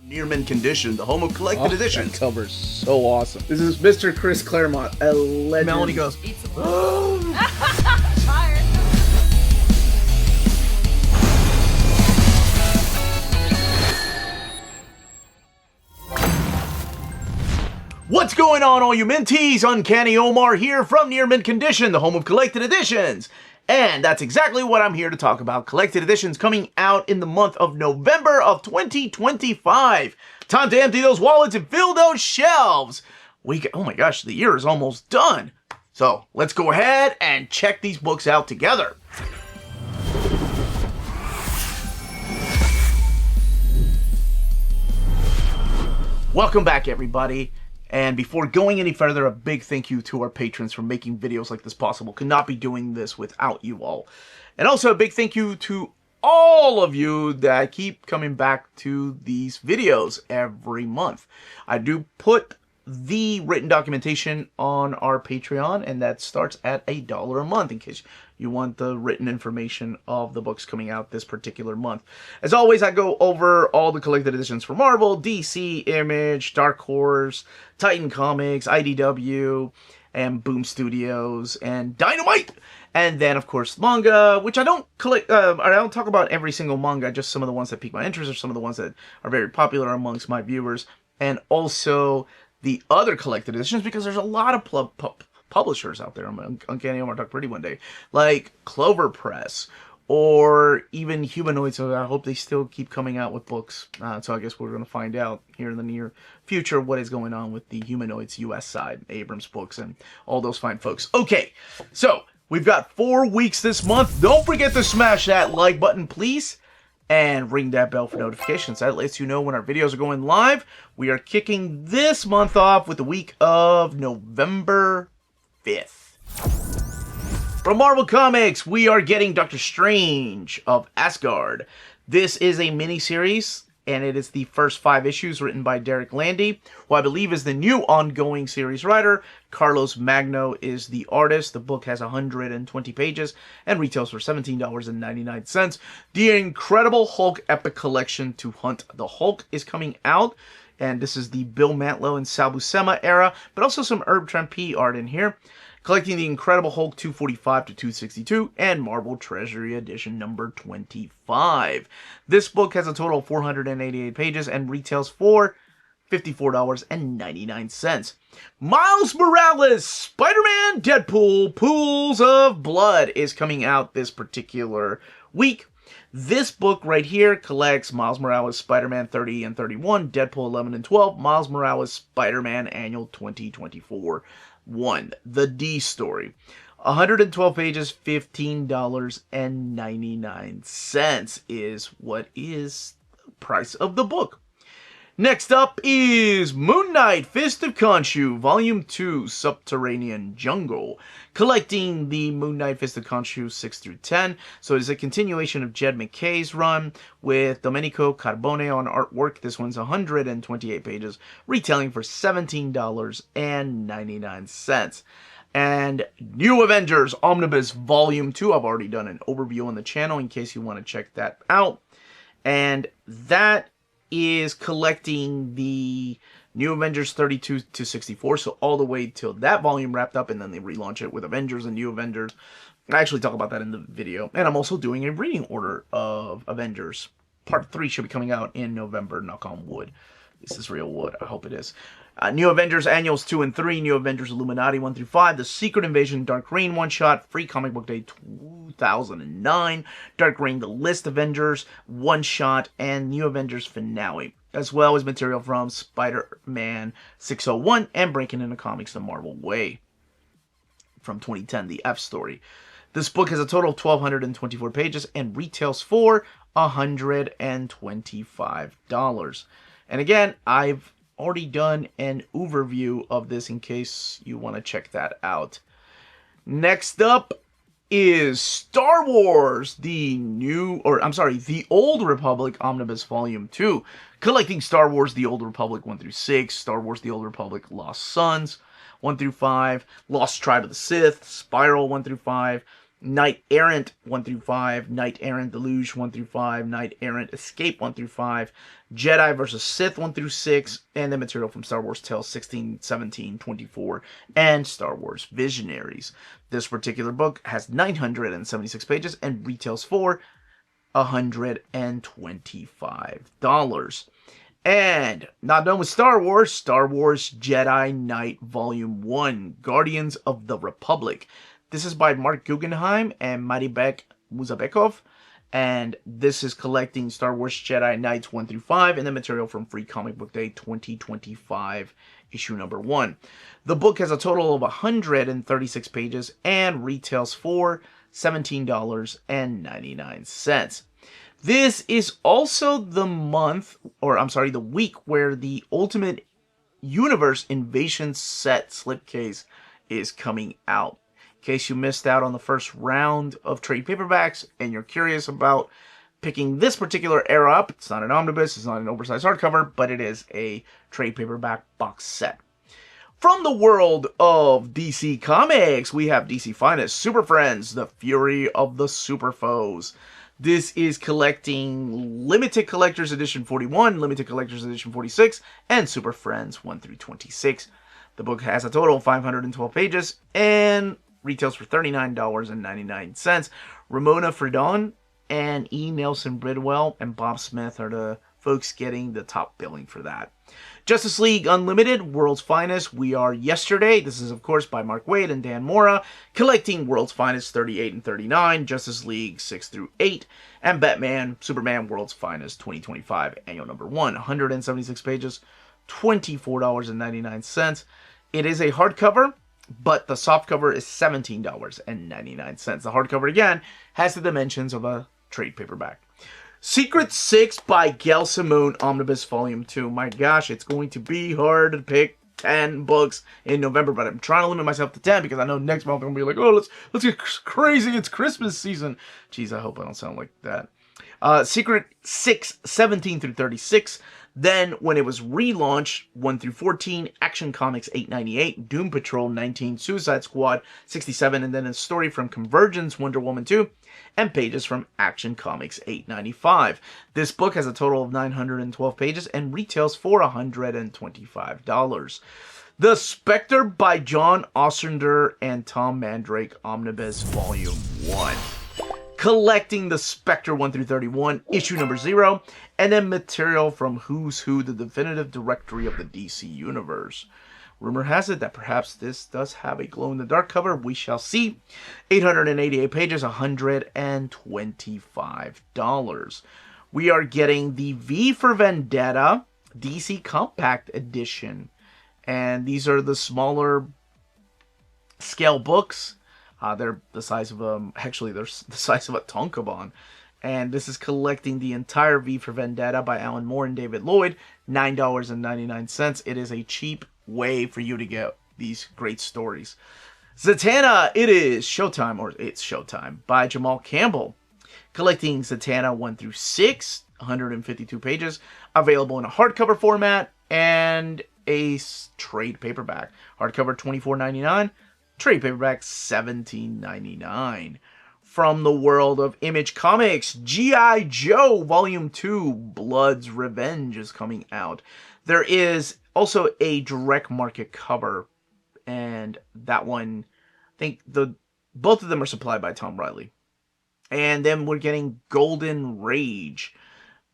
Near-mint condition, the home of collected editions. That cover's so awesome. This is Mr. Chris Claremont, a legend. Melanie goes, Tired. what's going on, all you minties? Uncanny Omar here from Near Mint Condition, the home of collected editions. And that's exactly what I'm here to talk about. Collected editions coming out in the month of November of 2025. Time to empty those wallets and fill those shelves. Oh my gosh, the year is almost done. So let's go ahead and check these books out together. Welcome back, everybody. And before going any further, a big thank you to our patrons for making videos like this possible. Could not be doing this without you all. And also a big thank you to all of you that keep coming back to these videos every month. I do put the written documentation on our Patreon, and that starts at $1 a month in case you want the written information of the books coming out this particular month. As always, I go over all the collected editions for Marvel, DC, Image, Dark Horse, Titan Comics, IDW, and Boom Studios, and Dynamite. And then, of course, manga, which I don't collect. I don't talk about every single manga, just some of the ones that pique my interest, or some of the ones that are very popular amongst my viewers, and also the other collected editions, because there's a lot of publishers out there. Uncanny Omar talked pretty one day, like Clover Press, or even Humanoid. So I hope they still keep coming out with books. So I guess we're going to find out here in the near future what is going on with the Humanoids US side, Abrams Books, and all those fine folks. Okay, so we've got 4 weeks this month. Don't forget to smash that like button, please. And ring that bell for notifications. That lets you know when our videos are going live. We are kicking this month off with the week of November 5th. From Marvel Comics, we are getting Doctor Strange of Asgard. This is a mini-series, and it is the first 5 issues written by Derek Landy, who I believe is the new ongoing series writer. Carlos Magno is the artist. The book has 120 pages and retails for $17.99. The Incredible Hulk Epic Collection to Hunt the Hulk is coming out, and this is the Bill Mantlo and Sal Buscema era, but also some Herb Trampe art in here. Collecting the Incredible Hulk 245 to 262 and Marvel Treasury Edition number 25. This book has a total of 488 pages and retails for $54.99. Miles Morales, Spider-Man, Deadpool, Pools of Blood is coming out this particular week. This book right here collects Miles Morales, Spider-Man 30 and 31, Deadpool 11 and 12, Miles Morales, Spider-Man Annual 2024. 1. The D Story. 112 pages, $15.99 is what is the price of the book. Next up is Moon Knight, Fist of Khonshu, Volume 2, Subterranean Jungle. Collecting the Moon Knight, Fist of Khonshu 6 through 10. So it's a continuation of Jed McKay's run with Domenico Carbone on artwork. This one's 128 pages, retailing for $17.99. And New Avengers Omnibus Volume 2. I've already done an overview on the channel in case you want to check that out. And that is collecting the New Avengers 32 to 64, so all the way till that volume wrapped up, and then they relaunch it with Avengers and New Avengers. I actually talk about that in the video, and I'm also doing a reading order of Avengers. Part 3 should be coming out in November, knock on wood. This is real wood, I hope it is. New Avengers Annuals 2 and 3, New Avengers Illuminati 1 through 5, The Secret Invasion Dark Reign one-shot, Free Comic Book Day 2009, Dark Reign The List Avengers one-shot, and New Avengers Finale, as well as material from Spider-Man 601 and Breaking Into Comics The Marvel Way from 2010, the F Story. This book has a total of 1,224 pages and retails for $125. And again, I've already done an overview of this in case you want to check that out. Next up is Star Wars, the Old Republic Omnibus Volume 2. Collecting Star Wars, the Old Republic 1 through 6, Star Wars, the Old Republic Lost Sons 1 through 5, Lost Tribe of the Sith, Spiral 1 through 5, Knight Errant 1 through 5, Knight Errant Deluge 1 through 5, Knight Errant Escape 1 through 5, Jedi vs. Sith 1 through 6, and the material from Star Wars Tales 16, 17, 24, and Star Wars Visionaries. This particular book has 976 pages and retails for $125. And not done with Star Wars Jedi Knight Volume 1, Guardians of the Republic. This is by Mark Guggenheim and Maribek Muzabekov, and this is collecting Star Wars Jedi Knights 1 through 5 and the material from Free Comic Book Day 2025, issue number 1. The book has a total of 136 pages and retails for $17.99. This is also the week where the Ultimate Universe Invasion set slipcase is coming out. In case you missed out on the first round of trade paperbacks and you're curious about picking this particular era up, it's not an omnibus, it's not an oversized hardcover, but it is a trade paperback box set. From the world of DC Comics, we have DC Finest Super Friends, The Fury of the Super Foes. This is collecting Limited Collector's Edition 41, Limited Collector's Edition 46, and Super Friends 1 through 26. The book has a total of 512 pages and retails for $39.99. Ramona Fredon and E. Nelson Bridwell and Bob Smith are the folks getting the top billing for that. Justice League Unlimited, World's Finest, We Are Yesterday. This is, of course, by Mark Waid and Dan Mora. Collecting World's Finest 38 and 39, Justice League 6 through 8, and Batman, Superman, World's Finest 2025, annual number 1. 176 pages, $24.99. It is a hardcover, but the softcover is $17.99. The hardcover, again, has the dimensions of a trade paperback. Secret Six by Gail Simone Omnibus Volume 2. My gosh, it's going to be hard to pick 10 books in November, but I'm trying to limit myself to 10 because I know next month I'm going to be like, oh, let's get crazy, it's Christmas season. Jeez, I hope I don't sound like that. Secret Six, 17 through 36. Then, when it was relaunched, 1 through 14, Action Comics 898, Doom Patrol 19, Suicide Squad 67, and then a story from Convergence, Wonder Woman 2, and pages from Action Comics 895. This book has a total of 912 pages and retails for $125. The Spectre by John Ostrander and Tom Mandrake Omnibus Volume 1. Collecting the Spectre 1 through 31, issue number 0, and then material from Who's Who, the definitive directory of the DC Universe. Rumor has it that perhaps this does have a glow-in-the-dark cover. We shall see. 888 pages, $125. We are getting the V for Vendetta DC Compact Edition. And these are the smaller scale books. They're the size of they're the size of a Tonkabon. And this is collecting the entire V for Vendetta by Alan Moore and David Lloyd, $9.99. It is a cheap way for you to get these great stories. Zatanna, It's Showtime by Jamal Campbell. Collecting Zatanna 1 through 6, 152 pages, available in a hardcover format and a trade paperback. Hardcover $24.99. Trade paperback $17.99. From the world of Image Comics, G.I. Joe Volume 2, Blood's Revenge is coming out. There is also a direct market cover, and that one, I think both of them are supplied by Tom Riley. And then we're getting Golden Rage.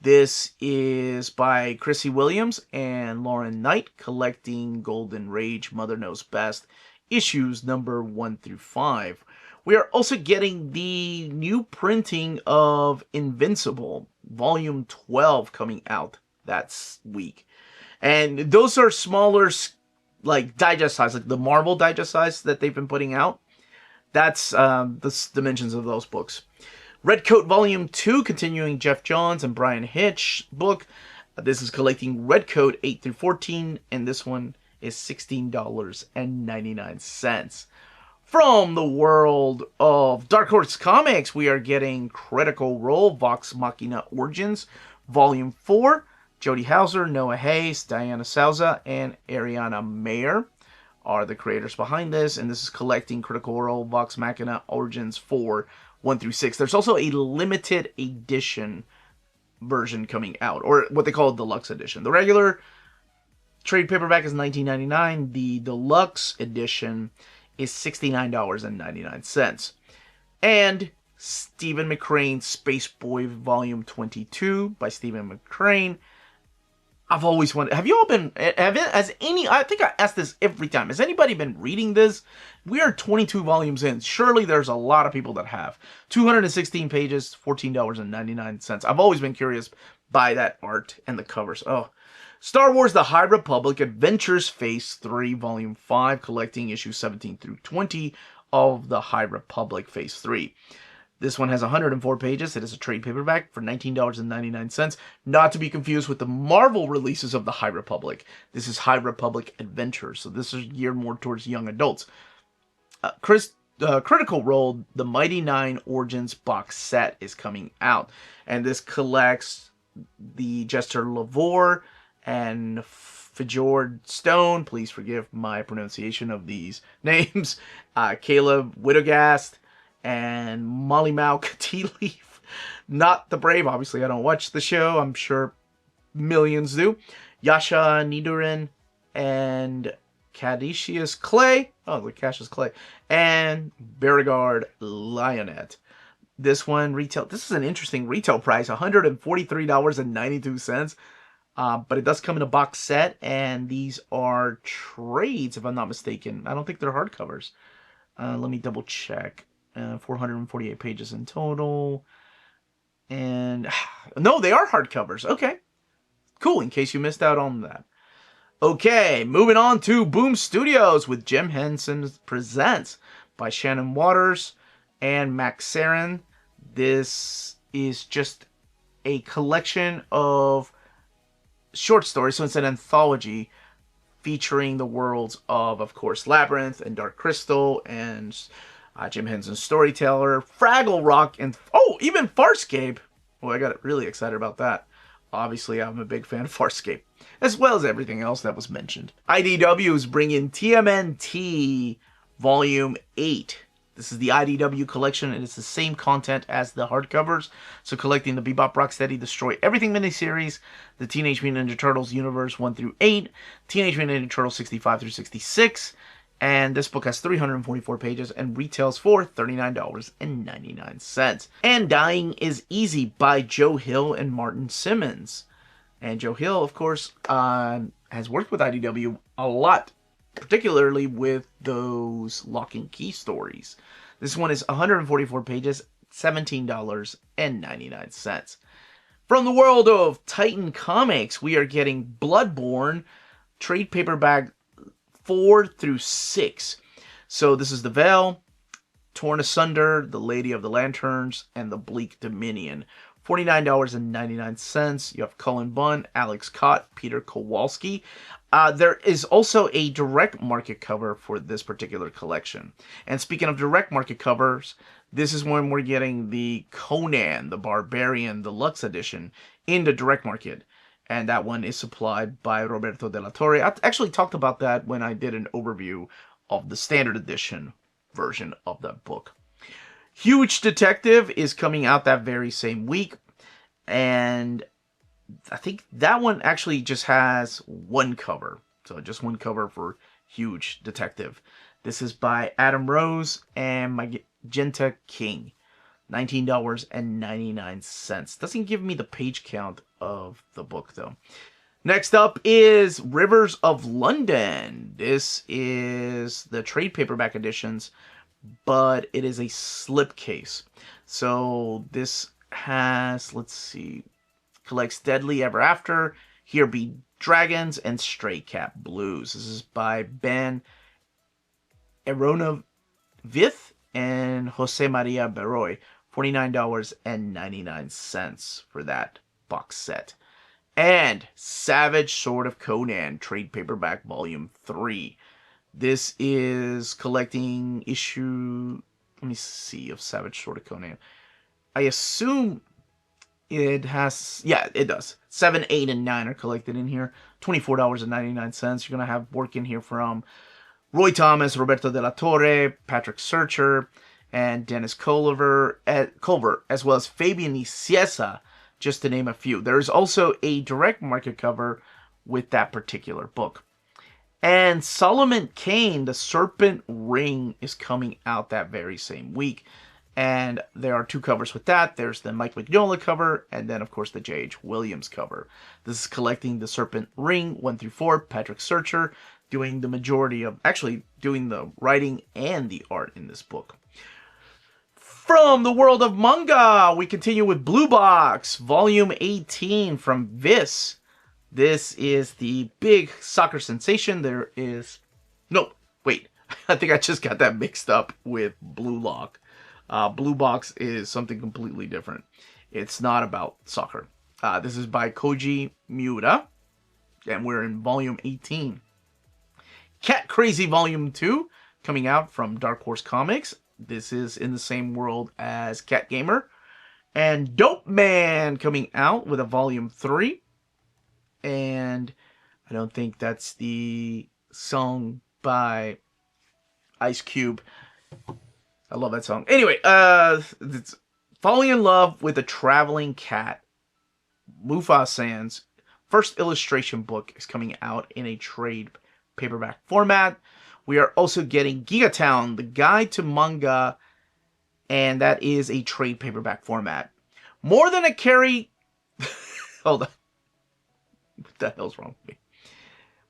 This is by Chrissy Williams and Lauren Knight, collecting Golden Rage, Mother Knows Best, issues number 1 through 5. We are also getting the new printing of Invincible, Volume 12, coming out that week. And those are smaller, like, digest size, like the Marvel digest size that they've been putting out. That's the dimensions of those books. Redcoat Volume 2, continuing Jeff Johns and Brian Hitch book. This is collecting Redcoat 8 through 14, and this one is $16.99. From the world of Dark Horse Comics, we are getting Critical Role, Vox Machina Origins, Volume 4, Jody Hauser, Noah Hayes, Diana Souza, and Ariana Mayer. are the creators behind this, and this is collecting Critical Role, Vox Machina, Origins 4, 1 through 6. There's also a limited edition version coming out, or what they call a deluxe edition. The regular trade paperback is $19.99. The deluxe edition is $69.99. And Stephen McCrane's Space Boy Volume 22 by Stephen McCrane. I've always wondered, have you all been, I think I ask this every time, has anybody been reading this? We are 22 volumes in. Surely there's a lot of people that have. 216 pages, $14.99. I've always been curious by that art and the covers. Oh, Star Wars The High Republic Adventures Phase 3, Volume 5, collecting issues 17 through 20 of The High Republic Phase 3. This one has 104 pages. It is a trade paperback for $19.99. Not to be confused with the Marvel releases of the High Republic. This is High Republic Adventures, so this is geared more towards young adults. Critical Role, The Mighty Nine Origins box set is coming out. And this collects the Jester Lavore and Fjord Stone. Please forgive my pronunciation of these names. Caleb Widogast and Molly Malk Tea Leaf. Not the Brave. Obviously, I don't watch the show. I'm sure millions do. Yasha Nidoran and Caduceus Clay. Oh, like Cassius Clay. And Beauregard Lionette. This one retail. This is an interesting retail price. $143.92. But it does come in a box set. And these are trades, if I'm not mistaken. I don't think they're hardcovers. Let me double check. 448 pages in total. And no, they are hardcovers. Okay. Cool, in case you missed out on that. Okay, moving on to Boom Studios with Jim Henson Presents by Shannon Waters and Max Sarin. This is just a collection of short stories, so it's an anthology featuring the worlds of course, Labyrinth and Dark Crystal and Jim Henson's Storyteller, Fraggle Rock, and even Farscape. Well, I got really excited about that. Obviously, I'm a big fan of Farscape, as well as everything else that was mentioned. IDW is bringing TMNT Volume 8. This is the IDW collection, and it's the same content as the hardcovers. So collecting the Bebop, Rocksteady, Destroy Everything miniseries, the Teenage Mutant Ninja Turtles Universe 1 through 8, Teenage Mutant Ninja Turtles 65 through 66, and this book has 344 pages and retails for $39.99. And Dying is Easy by Joe Hill and Martin Simmons. And Joe Hill, of course, has worked with IDW a lot, particularly with those Lock and Key stories. This one is 144 pages, $17.99. From the world of Titan Comics, we are getting Bloodborne trade paperback 4 through 6. So this is The Veil, Torn Asunder, The Lady of the Lanterns, and The Bleak Dominion. $49.99. You have Cullen Bunn, Alex Cott, Peter Kowalski. There is also a direct market cover for this particular collection. And speaking of direct market covers, this is when we're getting the Conan the Barbarian Deluxe Edition in the direct market. And that one is supplied by Roberto de la Torre. I actually talked about that when I did an overview of the standard edition version of that book. Huge Detective is coming out that very same week. And I think that one actually just has one cover. So just one cover for Huge Detective. This is by Adam Rose and Magenta King. $19.99. Doesn't give me the page count of the book, though. Next up is Rivers of London. This is the trade paperback editions, but it is a slipcase. So this has, let's see, collects Deadly Ever After, Here Be Dragons, and Stray Cat Blues. This is by Ben Aronovith and Jose Maria Beroy. $49.99 for that box set. And Savage Sword of Conan trade paperback volume 3. This is collecting issue, let me see, of Savage Sword of Conan. I assume it has, yeah, it does. 7, 8, and 9 are collected in here. $24.99. You're going to have work in here from Roy Thomas, Roberto de la Torre, Patrick Searcher, and Dennis Culver, as well as Fabian Nicieza, just to name a few. There is also a direct market cover with that particular book. And Solomon Kane, The Serpent Ring, is coming out that very same week. And there are 2 covers with that. There's the Mike Mignola cover, and then, of course, the J.H. Williams cover. This is collecting The Serpent Ring 1 through 4. Patrick Searcher doing the majority of, actually doing the writing and the art in this book. From the world of manga, we continue with Blue Box, Volume 18 from Viz. This is the big soccer sensation. There is... No, wait. I think I just got that mixed up with Blue Lock. Blue Box is something completely different. It's not about soccer. This is by Koji Miura, and we're in Volume 18. Cat Crazy Volume 2, coming out from Dark Horse Comics. This is in the same world as Cat Gamer. And Dope Man coming out with a Volume 3. And I don't think that's the song by Ice Cube. I love that song. Anyway, it's Falling in Love with a Traveling Cat. Mufasa-san's first illustration book is coming out in a trade paperback format. We are also getting Gigatown, the Guide to Manga, and that is a trade paperback format. More Than a Carry... Hold on. What the hell's wrong with me?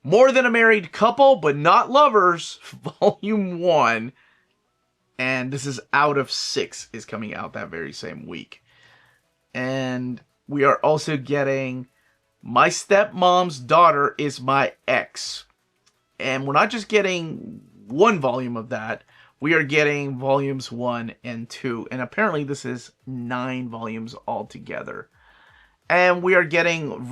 More Than a Married Couple, But Not Lovers, Volume 1. And this is Out of 6 is coming out that very same week. And we are also getting My Stepmom's Daughter is My Ex. And we're not just getting 1 volume of that. We are getting volumes 1 and 2. And apparently this is 9 volumes altogether. And we are getting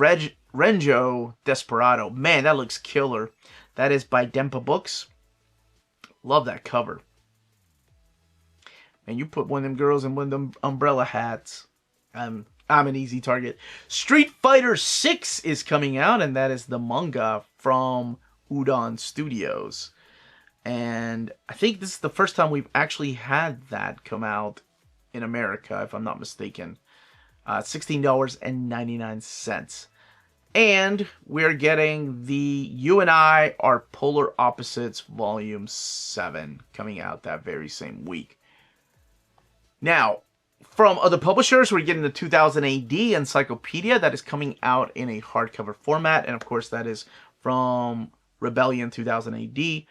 Renjo Desperado. Man, that looks killer. That is by Dempa Books. Love that cover. And you put one of them girls in one of them umbrella hats. I'm an easy target. Street Fighter 6 is coming out, and that is the manga from Udon Studios. And I think this is the first time we've actually had that come out in America, if I'm not mistaken. $16.99. And we're getting the You and I Are Polar Opposites Volume 7 coming out that very same week. Now, from other publishers, we're getting the 2000 AD Encyclopedia that is coming out in a hardcover format. And of course, that is from Rebellion 2000 AD.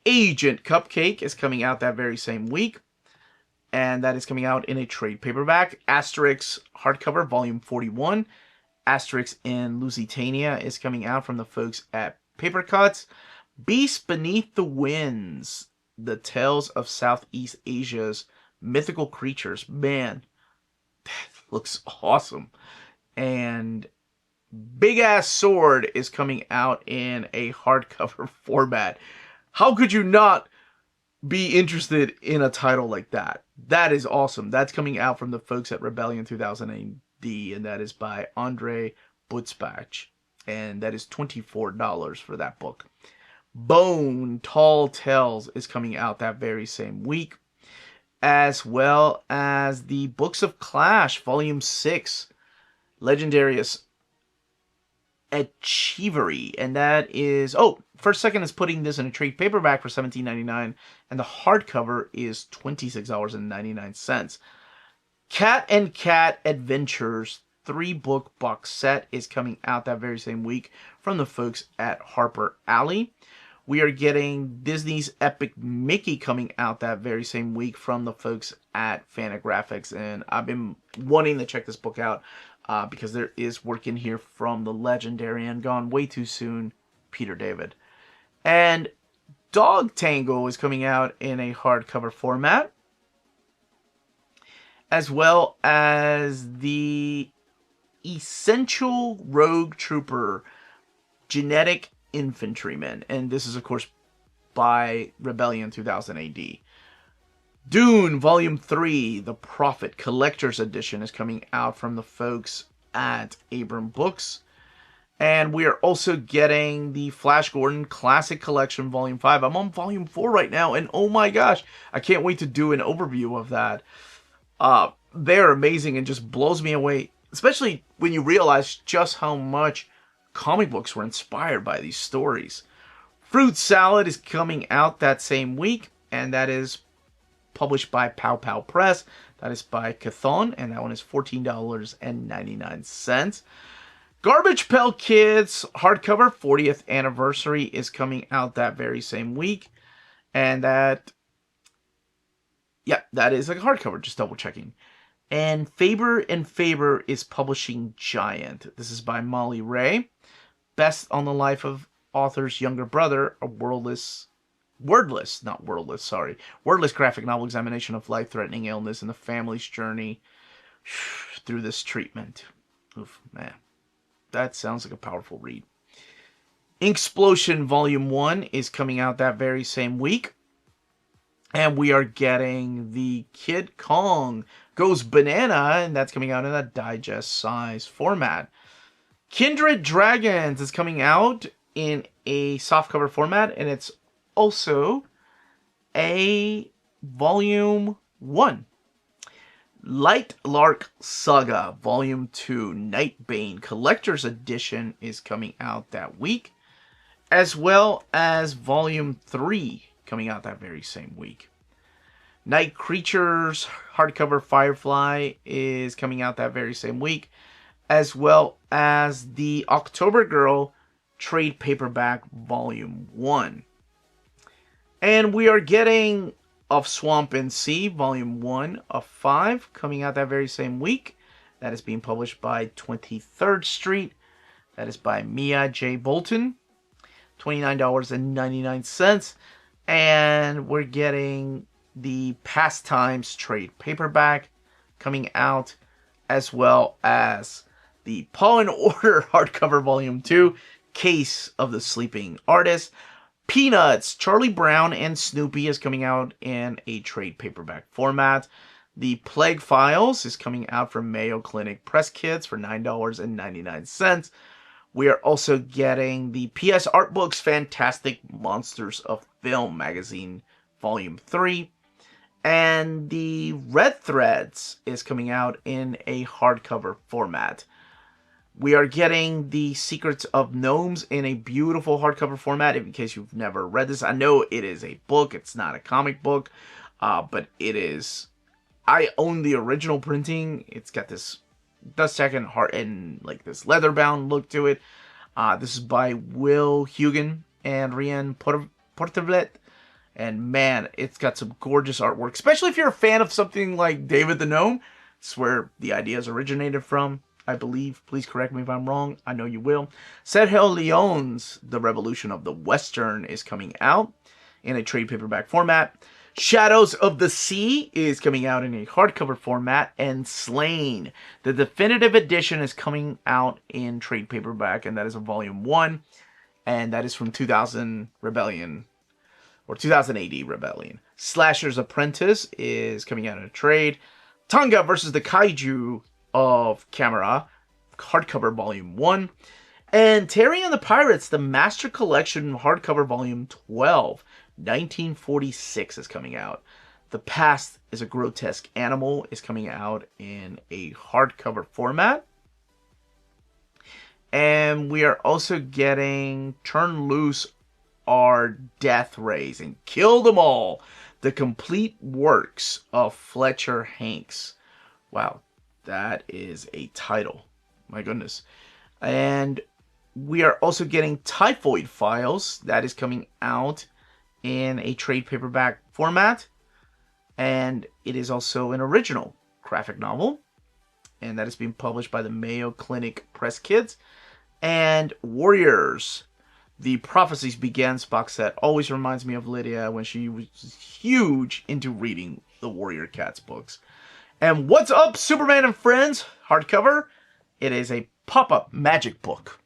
Agent Cupcake is coming out that very same week. And that is coming out in a trade paperback. Asterix hardcover, Volume 41. Asterix in Lusitania is coming out from the folks at Paper Cuts. Beast Beneath the Winds, The Tales of Southeast Asia's Mythical Creatures. Man, that looks awesome. And Big Ass Sword is coming out in a hardcover format. How could you not be interested in a title like that? That is awesome. That's coming out from the folks at Rebellion 2000 AD, and that is by Andre Butzbach. And that is $24 for that book. Bone Tall Tales is coming out that very same week, as well as the Books of Clash, Volume 6, Legendarius Achievery, and that is... Oh, First Second is putting this in a trade paperback for $17.99, and the hardcover is $26.99. Cat and Cat Adventures 3-book box set is coming out that very same week from the folks at Harper Alley. We are getting Disney's Epic Mickey coming out that very same week from the folks at Fantagraphics, and I've been wanting to check this book out because there is work in here from the legendary and gone way too soon, Peter David. And Dog Tango is coming out in a hardcover format, as well as the Essential Rogue Trooper Genetic Infantryman. And this is, of course, by Rebellion 2000 AD. Dune Volume 3, The Prophet Collector's Edition, is coming out from the folks at Abram Books. And we are also getting the Flash Gordon Classic Collection Volume 5. I'm on Volume 4 right now, and oh my gosh, I can't wait to do an overview of that. They're amazing and just blows me away, especially when you realize just how much comic books were inspired by these stories. Fruit Salad is coming out that same week, and that is published by Pow Pow Press. That is by Cathon, and that one is $14.99. Garbage Pail Kids hardcover 40th anniversary is coming out that very same week. And that is a hardcover, just double checking. And Faber and Faber is publishing Giant. This is by Molly Ray. Best on the life of author's younger brother, a wordless graphic novel examination of life-threatening illness and the family's journey through this treatment. Oof, man. That sounds like a powerful read. Inksplosion Volume 1 is coming out that very same week. And we are getting the Kid Kong Goes Banana, and that's coming out in a digest size format. Kindred Dragons is coming out in a softcover format, and it's also a Volume 1. Light Lark Saga Volume 2 Nightbane Collector's Edition is coming out that week, as well as Volume 3 coming out that very same week. Night Creatures hardcover Firefly is coming out that very same week, as well as the October Girl trade paperback Volume 1. And we are getting Of Swamp and Sea, Volume 1 of 5, coming out that very same week. That is being published by 23rd Street. That is by Mia J. Bolton. $29.99. And we're getting the Pastimes trade paperback coming out, as well as the Paw and Order hardcover Volume 2, Case of the Sleeping Artist. Peanuts, Charlie Brown and Snoopy is coming out in a trade paperback format. The Plague Files is coming out from Mayo Clinic Press Kids for $9.99. We are also getting the PS Art Books Fantastic Monsters of Film magazine, Volume 3. And the Red Threads is coming out in a hardcover format. We are getting the Secrets of Gnomes in a beautiful hardcover format. In case you've never read this, I know it is a book. It's not a comic book, but it is. I own the original printing. It's got this dust jacket and like this leather bound look to it. This is by Will Hugan and Rian Portavlet. And man, it's got some gorgeous artwork, especially if you're a fan of something like David the Gnome. It's where the ideas originated from, I believe. Please correct me if I'm wrong. I know you will. Sergio Leone's The Revolution of the Western is coming out in a trade paperback format. Shadows of the Sea is coming out in a hardcover format. And Slain, the definitive edition, is coming out in trade paperback, and that is a Volume 1. And that is from 2000 Rebellion. Or 2080 Rebellion. Slasher's Apprentice is coming out in a trade. Tonga versus the Kaiju of Camera, hardcover Volume 1. And Terry and the Pirates, the Master Collection hardcover Volume 12, 1946 is coming out. The Past is a Grotesque Animal is coming out in a hardcover format. And we are also getting Turn Loose Our Death Rays and Kill Them All, the complete works of Fletcher Hanks. Wow, that is a title. My goodness. And we are also getting Typhoid Files. That is coming out in a trade paperback format. And it is also an original graphic novel. And that is being published by the Mayo Clinic Press Kids. And Warriors, the Prophecies Begins box set always reminds me of Lydia when she was huge into reading the Warrior Cats books. And What's Up, Superman and Friends hardcover? It is a pop-up magic book.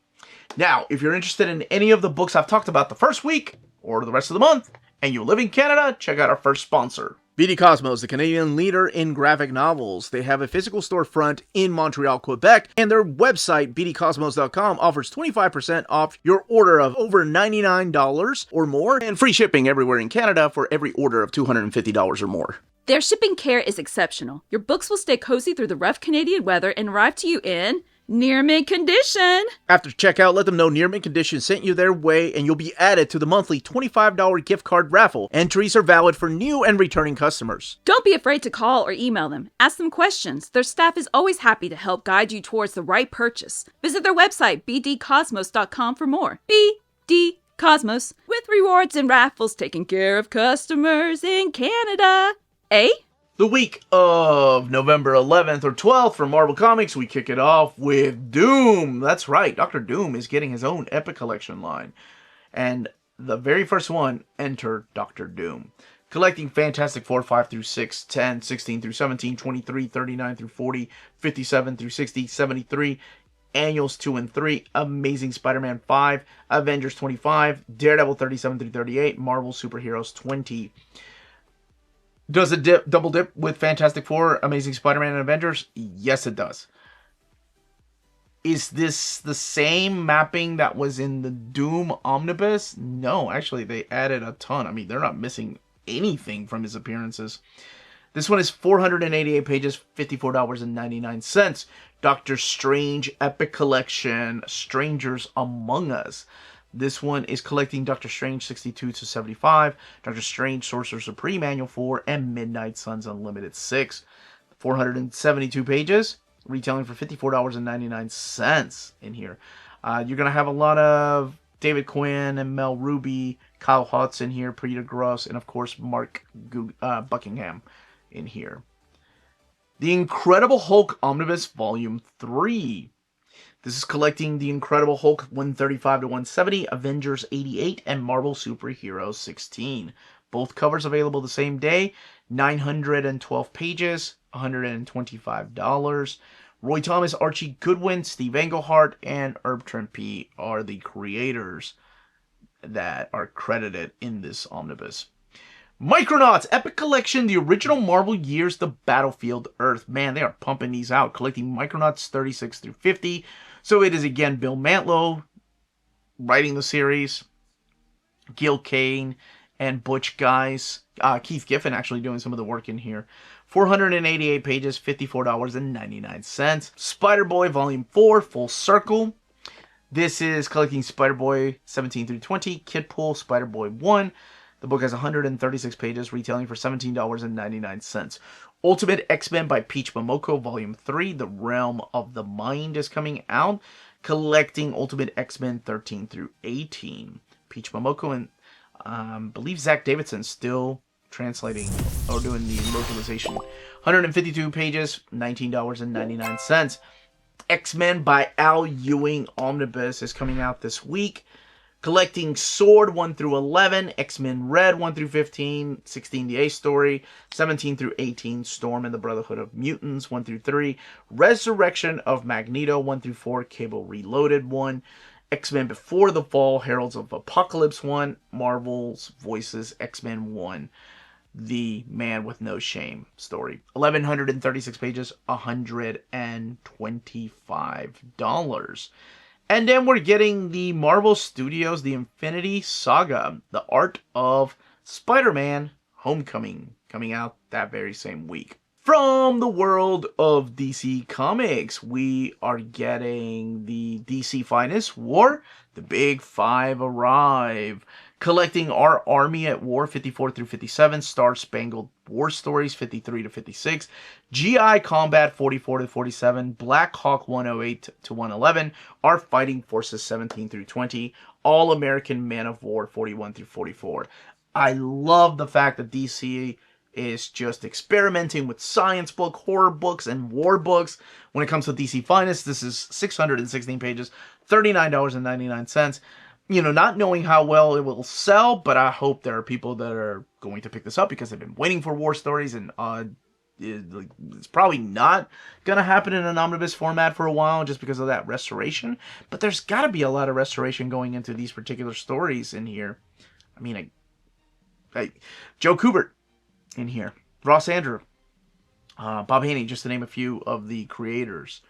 Now, if you're interested in any of the books I've talked about the first week or the rest of the month, and you live in Canada, check out our first sponsor. BD Cosmos, the Canadian leader in graphic novels. They have a physical storefront in Montreal, Quebec, and their website, bdcosmos.com, offers 25% off your order of over $99 or more, and free shipping everywhere in Canada for every order of $250 or more. Their shipping care is exceptional. Your books will stay cozy through the rough Canadian weather and arrive to you in near mint condition. After checkout, let them know Near Mint Condition sent you their way, and you'll be added to the monthly $25 gift card raffle. Entries are valid for new and returning customers. Don't be afraid to call or email them. Ask them questions. Their staff is always happy to help guide you towards the right purchase. Visit their website, bdcosmos.com, for more. BD Cosmos, with rewards and raffles taking care of customers in Canada. Eh? The week of November 11th or 12th for Marvel Comics, we kick it off with Doom. That's right, Dr. Doom is getting his own Epic Collection line. And the very first one, Enter Dr. Doom. Collecting Fantastic Four 5 through 6, 10, 16 through 17, 23, 39 through 40, 57 through 60, 73, Annuals 2 and 3, Amazing Spider-Man 5, Avengers 25, Daredevil 37 through 38, Marvel Superheroes 20. Does it double dip with Fantastic Four, Amazing Spider-Man, and Avengers? Yes, it does. Is this the same mapping that was in the Doom Omnibus? No, actually, they added a ton. I mean, they're not missing anything from his appearances. This one is 488 pages, $54.99. Doctor Strange Epic Collection, Strangers Among Us. This one is collecting Doctor Strange 62 to 75, Doctor Strange Sorcerer Supreme Annual 4, and Midnight Suns Unlimited 6. 472 pages, retailing for $54.99 in here. You're going to have a lot of David Quinn and Mel Ruby, Kyle Hudson here, Peter Gross, and of course Mark Buckingham in here. The Incredible Hulk Omnibus Volume 3. This is collecting The Incredible Hulk 135 to 170, Avengers 88, and Marvel Superheroes 16. Both covers available the same day. 912 pages, $125. Roy Thomas, Archie Goodwin, Steve Englehart, and Herb Trimpe are the creators that are credited in this omnibus. Micronauts Epic Collection, the original Marvel years, The Battlefield Earth. Man, they are pumping these out, collecting Micronauts 36 through 50. So it is again Bill Mantlo writing the series, Gil Kane and Butch Guys, Keith Giffen actually doing some of the work in here. 488 pages, $54.99. Spider-Boy Volume 4, Full Circle. This is collecting Spider-Boy 17 through 20, Kidpool, Spider-Boy 1. The book has 136 pages, retailing for $17.99. Ultimate X-Men by Peach Momoko, Volume 3, The Realm of the Mind is coming out, collecting Ultimate X-Men 13 through 18. Peach Momoko and I believe Zach Davidson still translating or doing the localization. 152 pages, $19.99. X-Men by Al Ewing Omnibus is coming out this week. Collecting Sword 1 through 11, X-Men Red 1 through 15, 16 The A Story, 17 through 18, Storm and the Brotherhood of Mutants 1 through 3, Resurrection of Magneto 1 through 4, Cable Reloaded 1, X-Men Before the Fall, Heralds of Apocalypse 1, Marvel's Voices X-Men 1, The Man with No Shame story. 1,136 pages, $125. And then we're getting the Marvel Studios, the Infinity Saga, The Art of Spider-Man Homecoming, coming out that very same week. From the world of DC Comics, we are getting the DC Finest War. The Big Five arrive. Collecting Our Army at War 54 through 57, Star Spangled War Stories 53 to 56, GI Combat 44 to 47, Black Hawk 108 to 111, Our Fighting Forces 17 through 20, All American Man of War 41 through 44. I love the fact that DC is just experimenting with science book, horror books, and war books. When it comes to DC Finest, this is 616 pages, $39.99. You know, not knowing how well it will sell, but I hope there are people that are going to pick this up because they've been waiting for war stories, and it's probably not going to happen in an omnibus format for a while just because of that restoration. But there's got to be a lot of restoration going into these particular stories in here. I mean, Joe Kubert in here. Ross Andrew, Bob Haney, just to name a few of the creators.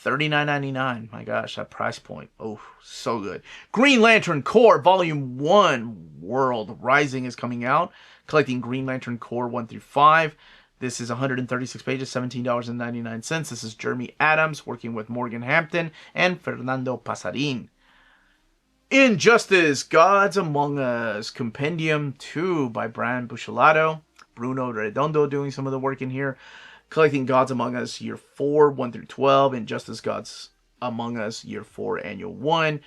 $39.99. My gosh, that price point. Oh, so good. Green Lantern Corps Volume 1 World Rising is coming out. Collecting Green Lantern Corps 1 through 5. This is 136 pages, $17.99. This is Jeremy Adams working with Morgan Hampton and Fernando Pasarin. Injustice, Gods Among Us, Compendium 2 by Brian Buccellato. Bruno Redondo doing some of the work in here. Collecting Gods Among Us Year 4, 1 through 12. Injustice, Gods Among Us Year 4, Annual 1.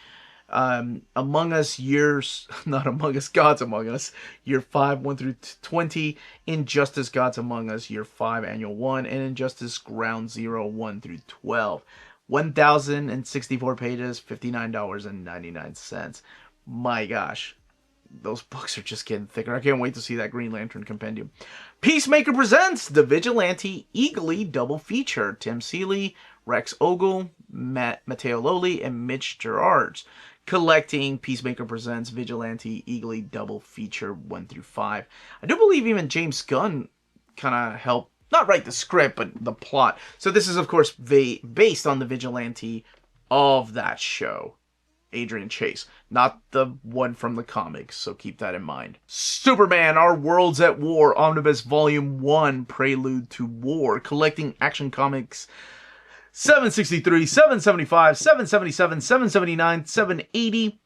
Among Us Years, not Among Us, Gods Among Us Year 5, 1 through 20. Injustice, Gods Among Us Year 5, Annual 1. And Injustice Ground Zero, 1 through 12. 1,064 pages, $59.99. My gosh. Those books are just getting thicker. I can't wait to see that Green Lantern Compendium. Peacemaker presents The Vigilante Eagly Double Feature. Tim Seeley, Rex Ogle, Matteo Loli, and Mitch Gerards. Collecting Peacemaker presents Vigilante Eagly Double Feature 1 through 5. I do believe even James Gunn kind of helped, not write the script, but the plot. So this is, of course, based on the Vigilante of that show. Adrian Chase, not the one from the comics, so keep that in mind. Superman, Our Worlds at War, Omnibus Volume 1, Prelude to War, collecting Action Comics 763, 775, 777, 779, 780,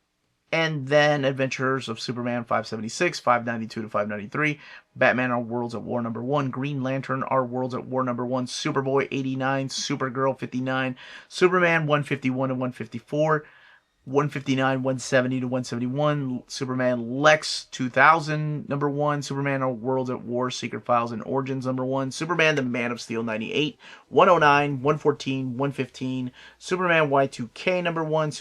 and then Adventures of Superman 576, 592 to 593, Batman, Our Worlds at War number 1, Green Lantern, Our Worlds at War number 1, Superboy 89, Supergirl 59, Superman 151 to 154, 159, 170 to 171, Superman Lex 2000, number 1, Superman Our Worlds at War, Secret Files and Origins, number 1, Superman the Man of Steel 98, 109, 114, 115, Superman Y2K, number 1,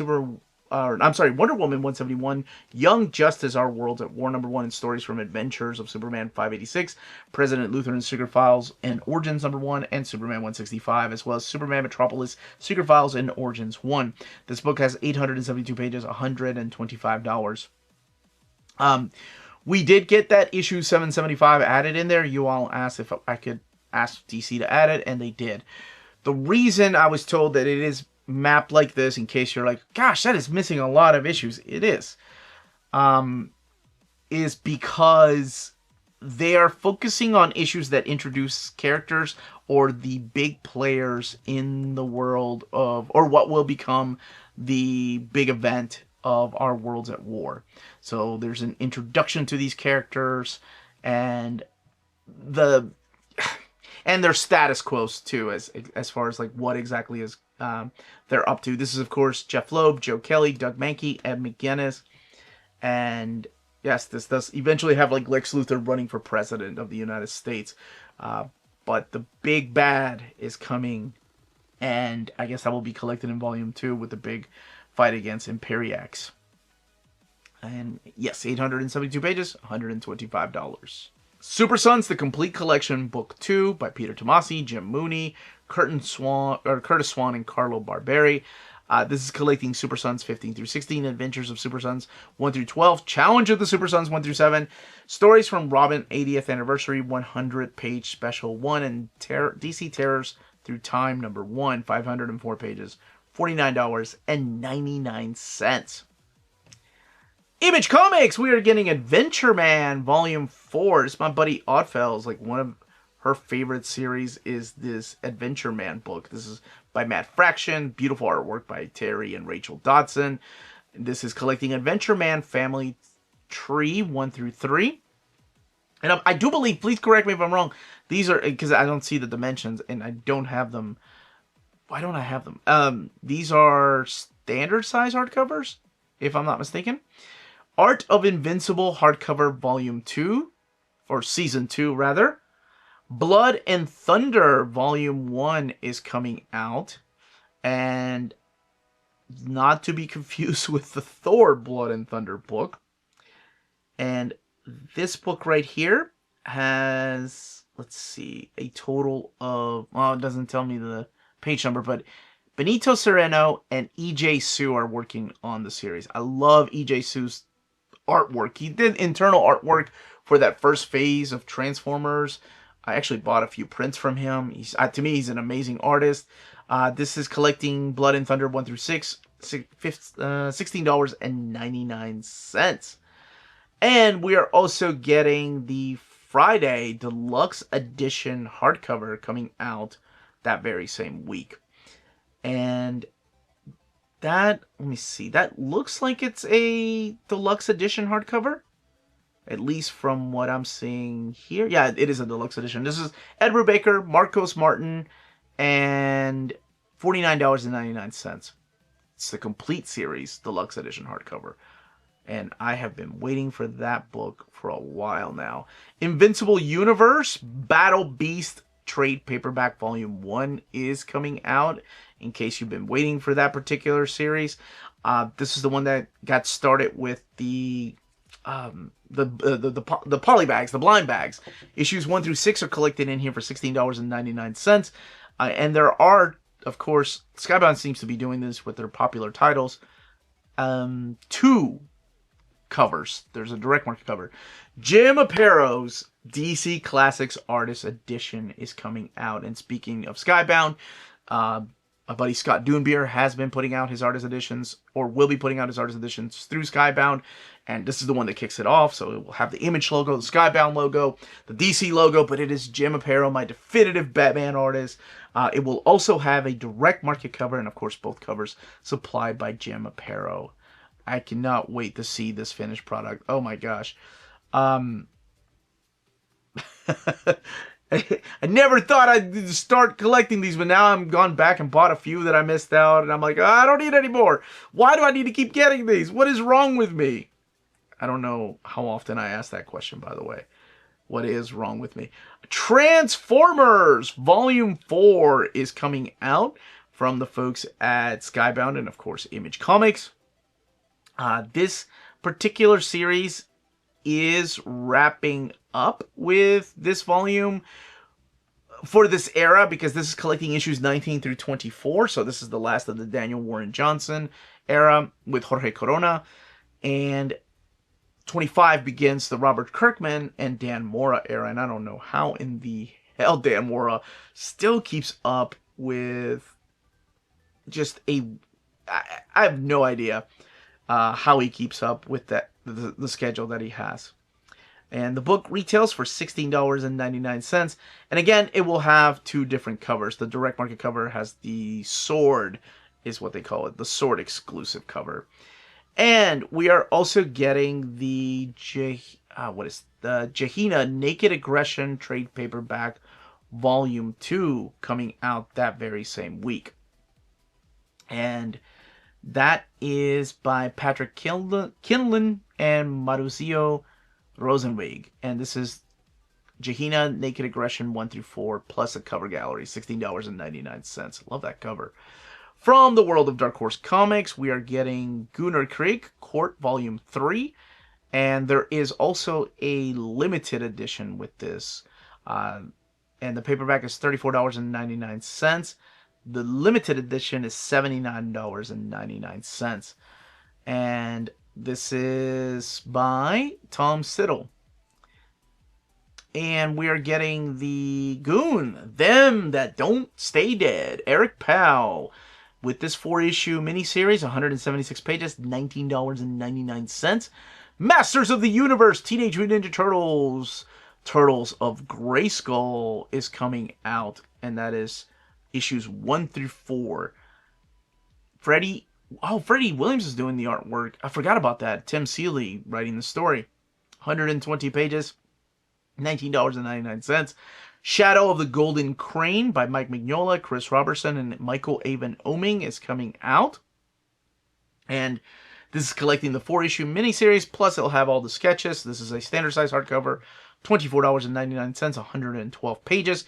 Wonder Woman 171, Young Justice Our Worlds at War, number 1, and Stories from Adventures of Superman 586, President Luthor Secret Files and Origins, number 1, and Superman 165, as well as Superman Metropolis, Secret Files and Origins 1. This book has 872 pages, $125. We did get that issue 775 added in there. You all asked if I could ask DC to add it, and they did. The reason I was told that it is mapped like this, in case you're like, gosh, that is missing a lot of issues, it is because they are focusing on issues that introduce characters or the big players in the world of, or what will become the big event of Our Worlds at War. So there's an introduction to these characters and their status quos too, as far as like what exactly is they're up to. This is, of course, Jeff Loeb, Joe Kelly, Doug Mankey, Ed McGuinness, and yes, this does eventually have like Lex Luthor running for president of the United States. But the big bad is coming, and I guess that will be collected in Volume 2 with the big fight against Imperiax. And yes, 872 pages, $125. Super Sons, The Complete Collection, Book 2 by Peter Tomasi, Jim Mooney, Curtis Swan, and Carlo Barberi. This is collecting Super Sons 15 through 16, Adventures of Super Sons 1 through 12, Challenge of the Super Sons 1 through 7, Stories from Robin 80th Anniversary 100-page Special 1, and DC Terrors Through Time number 1, 504 pages, $49.99. Image Comics, we are getting Adventure Man Volume 4. It's my buddy Oddfells. Like, one of her favorite series is this Adventure Man book. This is by Matt Fraction. Beautiful artwork by Terry and Rachel Dodson. This is collecting Adventure Man Family Tree 1 through 3. And I do believe, please correct me if I'm wrong, these are, because I don't see the dimensions and I don't have them. Why don't I have them? These are standard size hardcovers, if I'm not mistaken. Art of Invincible hardcover volume 2, or season 2 rather. Blood and Thunder volume 1 is coming out, and not to be confused with the Thor Blood and Thunder book. And this book right here has, let's see, a total of, well, it doesn't tell me the page number, but Benito Sereno and E.J. Sue are working on the series. I love E.J. Sue's artwork. He did internal artwork for that first phase of Transformers I actually bought a few prints from him. To me, he's an amazing artist. This is Collecting Blood and Thunder 1 through 6, $16.99. And we are also getting the Friday Deluxe Edition hardcover coming out that very same week. And that, let me see, that looks like it's a Deluxe Edition hardcover. At least from what I'm seeing here. Yeah, it is a Deluxe Edition. This is Ed Brubaker, Marcos Martin, and $49.99. It's the complete series, Deluxe Edition hardcover. And I have been waiting for that book for a while now. Invincible Universe, Battle Beast Trade Paperback Volume 1 is coming out, in case you've been waiting for that particular series. This is the one that got started with the polybags, the blind bags. Issues 1 through 6 are collected in here for $16.99. And there are, of course, Skybound seems to be doing this with their popular titles. 2 covers. There's a direct market cover. Jim Aparo's DC Classics Artist Edition is coming out. And speaking of Skybound, my buddy Scott Doonbeer has been putting out his artist editions, or will be putting out his artist editions through Skybound, and this is the one that kicks it off. So it will have the Image logo, the Skybound logo, the DC logo, but it is Jim Aparo, my definitive Batman artist. It will also have a direct market cover, and of course both covers supplied by Jim Aparo. I cannot wait to see this finished product. Oh my gosh. I never thought I'd start collecting these, but now I've gone back and bought a few that I missed out, and I'm like, oh, I don't need any more. Why do I need to keep getting these? What is wrong with me? I don't know how often I ask that question, by the way. What is wrong with me? Transformers Volume 4 is coming out from the folks at Skybound and, of course, Image Comics. This particular series is wrapping up with this volume for this era, because this is collecting issues 19 through 24. So this is the last of the Daniel Warren Johnson era with Jorge Corona. And 25 begins the Robert Kirkman and Dan Mora era. And I don't know how in the hell Dan Mora still keeps up with just I have no idea how he keeps up with the schedule that he has. And the book retails for $16.99. And again, it will have 2 different covers. The direct market cover has the Sword, is what they call it, the Sword exclusive cover. And we are also getting the Jahina Naked Aggression trade paperback Volume 2 coming out that very same week. And that is by Patrick Kinlan and Maruzio Rosenweg. And this is Jahina Naked Aggression 1 through 4 plus a cover gallery, $16.99. Love that cover. From the world of Dark Horse Comics, we are getting Gunnar Krieg Court Volume 3. And there is also a limited edition with this. And the paperback is $34.99. The limited edition is $79.99. And this is by Tom Siddle. And we are getting the Goon, Them That Don't Stay Dead, Eric Powell, with this 4-issue miniseries, 176 pages, $19.99. Masters of the Universe, Teenage Mutant Ninja Turtles, Turtles of Grayskull is coming out, and that is issues 1 through 4. Freddie Williams is doing the artwork. I forgot about that. Tim Seeley writing the story. 120 pages, $19.99. Shadow of the Golden Crane by Mike Mignola, Chris Robertson, and Michael Avon Oming is coming out. And this is collecting the 4-issue miniseries, plus it'll have all the sketches. This is a standard size hardcover, $24.99, 112 pages.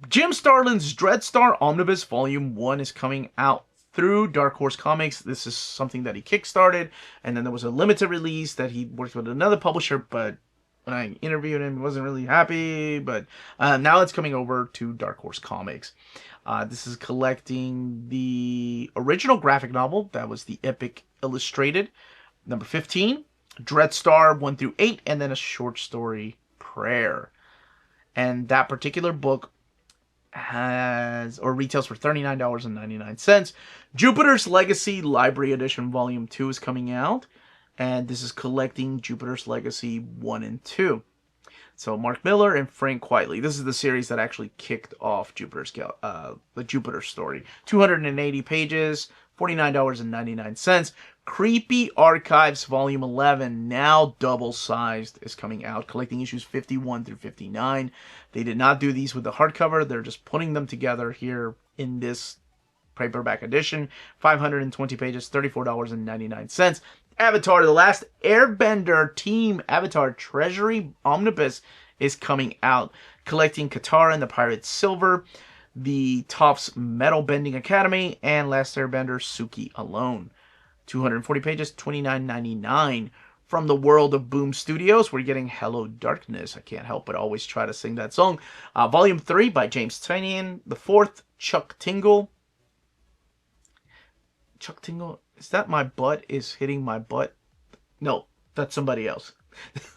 Jim Starlin's Dreadstar Omnibus Volume 1 is coming out through Dark Horse Comics. This is something that he kickstarted, and then there was a limited release that he worked with another publisher, but when I interviewed him, he wasn't really happy. But now it's coming over to Dark Horse Comics. This is collecting the original graphic novel. That was the Epic Illustrated, number 15. Dreadstar 1 through 8, and then a short story, Prayer. And that particular book retails for $39.99. Jupiter's Legacy Library Edition Volume 2 is coming out, and this is collecting Jupiter's Legacy 1 and 2. So Mark Miller and Frank Quitely. This is the series that actually kicked off the Jupiter story. 280 pages, $49.99. Creepy Archives Volume 11, now double-sized, is coming out, collecting issues 51 through 59. They did not do these with the hardcover. They're just putting them together here in this paperback edition. 520 pages, $34.99. Avatar: The Last Airbender Team Avatar Treasury Omnibus is coming out, collecting Katara and the Pirate's Silver, the Topps Metal Bending Academy, and Last Airbender Suki Alone. 240 pages, $29.99. From the world of Boom Studios, we're getting Hello Darkness. I can't help but always try to sing that song. Volume 3 by James Tynion. The 4th, Chuck Tingle. Chuck Tingle? Is that my butt is hitting my butt? No, that's somebody else.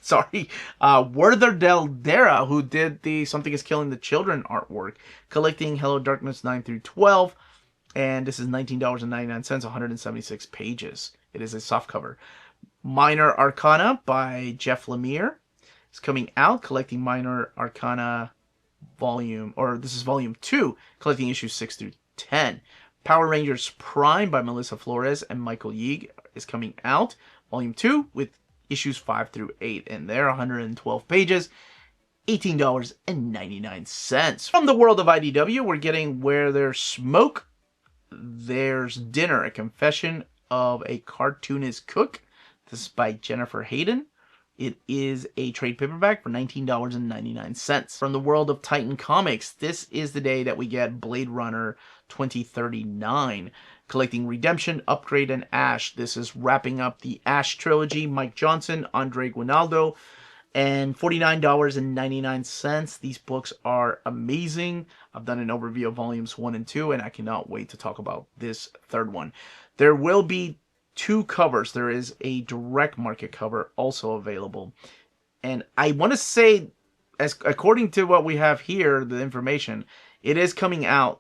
Sorry. Werther Del Dera, who did the Something is Killing the Children artwork, collecting Hello Darkness 9 through 12. And this is $19.99, 176 pages. It is a softcover. Minor Arcana by Jeff Lemire is coming out, collecting Minor Arcana this is volume 2, collecting issues 6 through 10. Power Rangers Prime by Melissa Flores and Michael Yeague is coming out, volume 2, with issues 5 through 8 in there, 112 pages, $18.99. From the world of IDW, we're getting Where There's Smoke, There's Dinner, a confession of a cartoonist cook. This is by Jennifer Hayden. It is a trade paperback for $19.99. From the world of Titan Comics, this is the day that we get Blade Runner 2039, collecting Redemption, Upgrade, and Ash. This is wrapping up the Ash trilogy. Mike Johnson, Andre Guinaldo, and $49.99. These books are amazing. I've done an overview of volumes 1 and 2, and I cannot wait to talk about this third one. There will be 2 covers. There is a direct market cover also available. And I want to say, according to what we have here, the information, it is coming out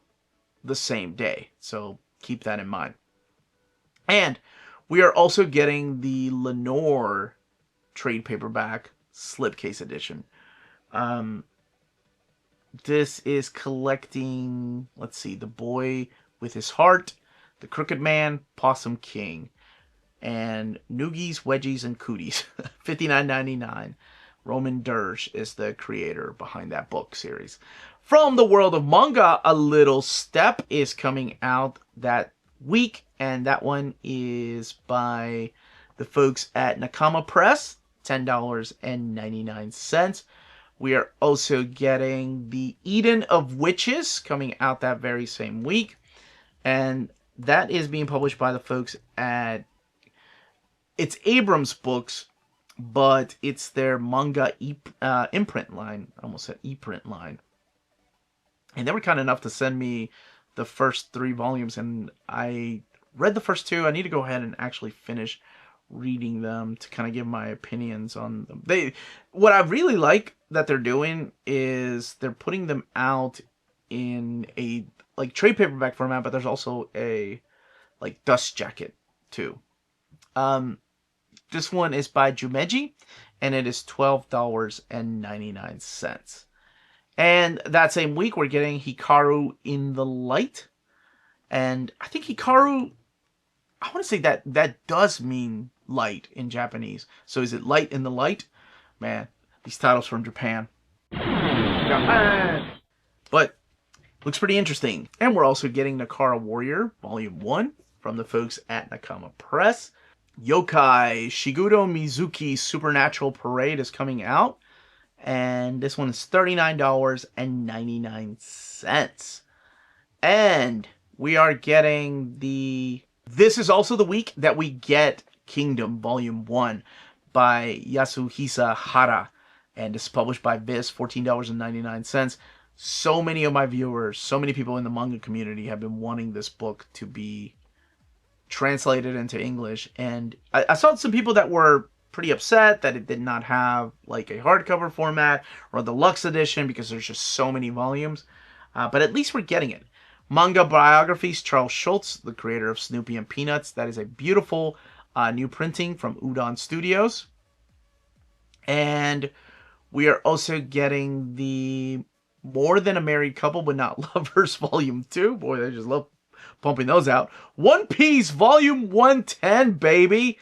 the same day. So keep that in mind. And we are also getting the Lenore trade paperback slipcase edition. This is collecting, let's see, The Boy with His Heart, The Crooked Man, Possum King, and Noogies, Wedgies, and Cooties. $59.99. Roman Dirge is the creator behind that book series. From the world of manga, A Little Step is coming out that week, and that one is by the folks at Nakama Press, $10.99. We are also getting The Eden of Witches coming out that very same week, and that is being published by the folks at, it's Abrams Books, but it's their manga imprint line. I almost said e-print line. And they were kind enough to send me the first 3 volumes, and I read the first 2. I need to go ahead and actually finish reading them to kind of give my opinions on them. What I really like that they're doing is they're putting them out in a like trade paperback format, but there's also a like dust jacket too. This one is by Jumeji, and it is $12.99. And that same week, we're getting Hikaru in the Light. And I think Hikaru, I want to say that does mean light in Japanese. So is it Light in the Light? Man, these titles from Japan. Japan! But looks pretty interesting. And we're also getting Nakara Warrior, Volume 1, from the folks at Nakama Press. Yokai Shiguro Mizuki Supernatural Parade is coming out. And this one is $39.99. And we are getting this is also the week that we get Kingdom Volume 1 by Yasuhisa Hara. And it's published by Viz, $14.99. So many of my viewers, so many people in the manga community have been wanting this book to be translated into English. And I saw some people that were pretty upset that it did not have like a hardcover format or the deluxe edition because there's just so many volumes. But at least we're getting it. Manga Biographies, Charles Schultz, the creator of Snoopy and Peanuts. That is a beautiful new printing from Udon Studios. And we are also getting the More Than a Married Couple But Not Lovers Volume 2. Boy, I just love pumping those out. One Piece Volume 110, baby.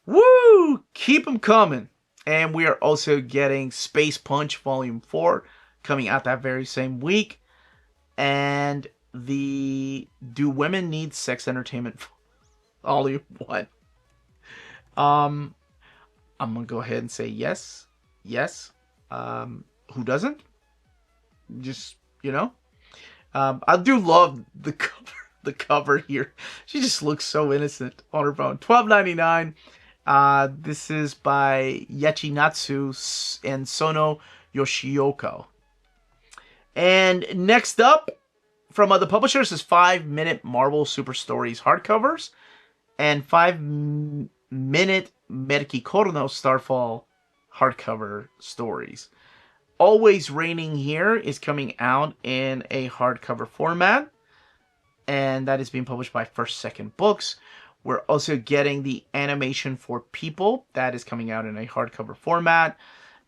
Woo! Keep them coming. And we are also getting Space Punch Volume 4 coming out that very same week. And the Do Women Need Sex Entertainment Volume 1. I'm going to go ahead and say yes. Yes. Who doesn't? Just, you know. I do love the cover here. She just looks so innocent on her phone. $12.99. This is by Yachinatsu and Sono Yoshioka. And next up from other publishers is 5-minute Marvel Super Stories hardcovers and 5-minute Merki Korono Starfall hardcover stories. Always Raining Here is coming out in a hardcover format, and that is being published by First Second Books. We're also getting the Animation for People, that is coming out in a hardcover format,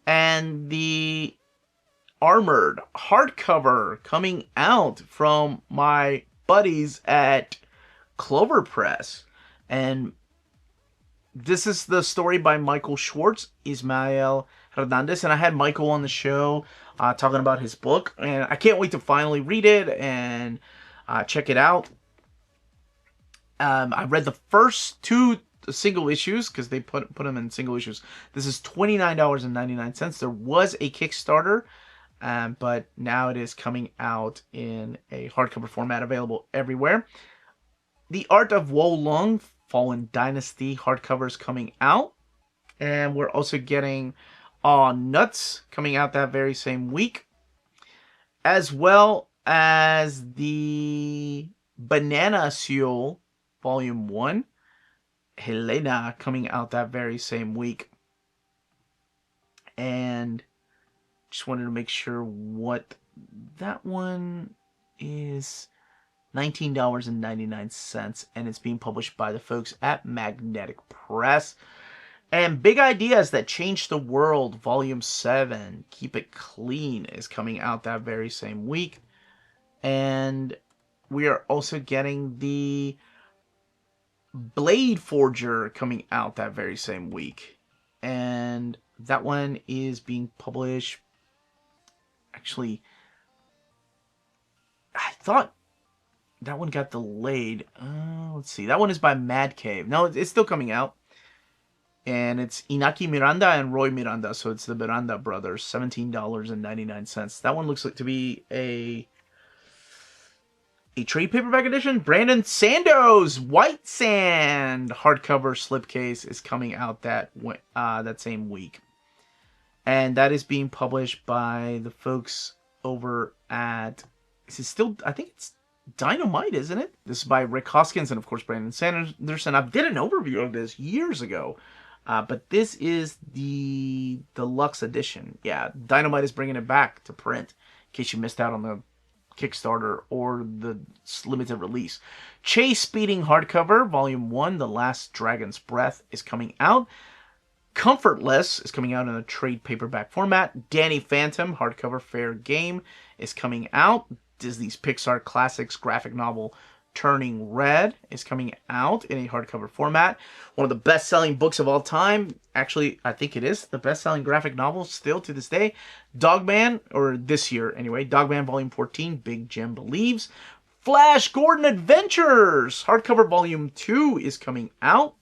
and the Armored hardcover coming out from my buddies at Clover Press. And this is the story by Michael Schwartz, Ismael Hernandez, and I had Michael on the show talking about his book, and I can't wait to finally read it and check it out. I read the first 2 single issues because they put them in single issues. This is $29.99. There was a Kickstarter, but now it is coming out in a hardcover format available everywhere. The Art of Wo Lung Fallen Dynasty hardcovers coming out, and we're also getting Aw Nuts coming out that very same week, as well as the Banana Seal Volume 1 Helena coming out that very same week. And just wanted to make sure what that one is. $19.99, and it's being published by the folks at Magnetic Press. And Big Ideas That Change the World, Volume 7, Keep It Clean, is coming out that very same week. And we are also getting the Blade Forger coming out that very same week. And that one is being published... Actually, I thought that one got delayed. Let's see. That one is by Mad Cave. No, it's still coming out. And it's Inaki Miranda and Roy Miranda. So it's the Miranda brothers. $17.99. That one looks like to be a trade paperback edition. Brandon Sandoz White Sand hardcover slipcase is coming out that same week. And that is being published by the folks over at... Is it still... I think it's Dynamite, isn't it? This is by Rick Hoskins and, of course, Brandon Sanderson. I did an overview of this years ago. But this is the deluxe edition. Yeah, Dynamite is bringing it back to print, in case you missed out on the Kickstarter or the limited release. Chase Speeding hardcover, Volume 1, The Last Dragon's Breath, is coming out. Comfortless is coming out in a trade paperback format. Danny Phantom hardcover Fair Game is coming out. Disney's Pixar Classics graphic novel Turning Red is coming out in a hardcover format. One of the best-selling books of all time. Actually, I think it is the best-selling graphic novel still to this day. Dogman, or this year anyway, Dogman Volume 14, Big Jim Believes. Flash Gordon Adventures hardcover Volume 2 is coming out.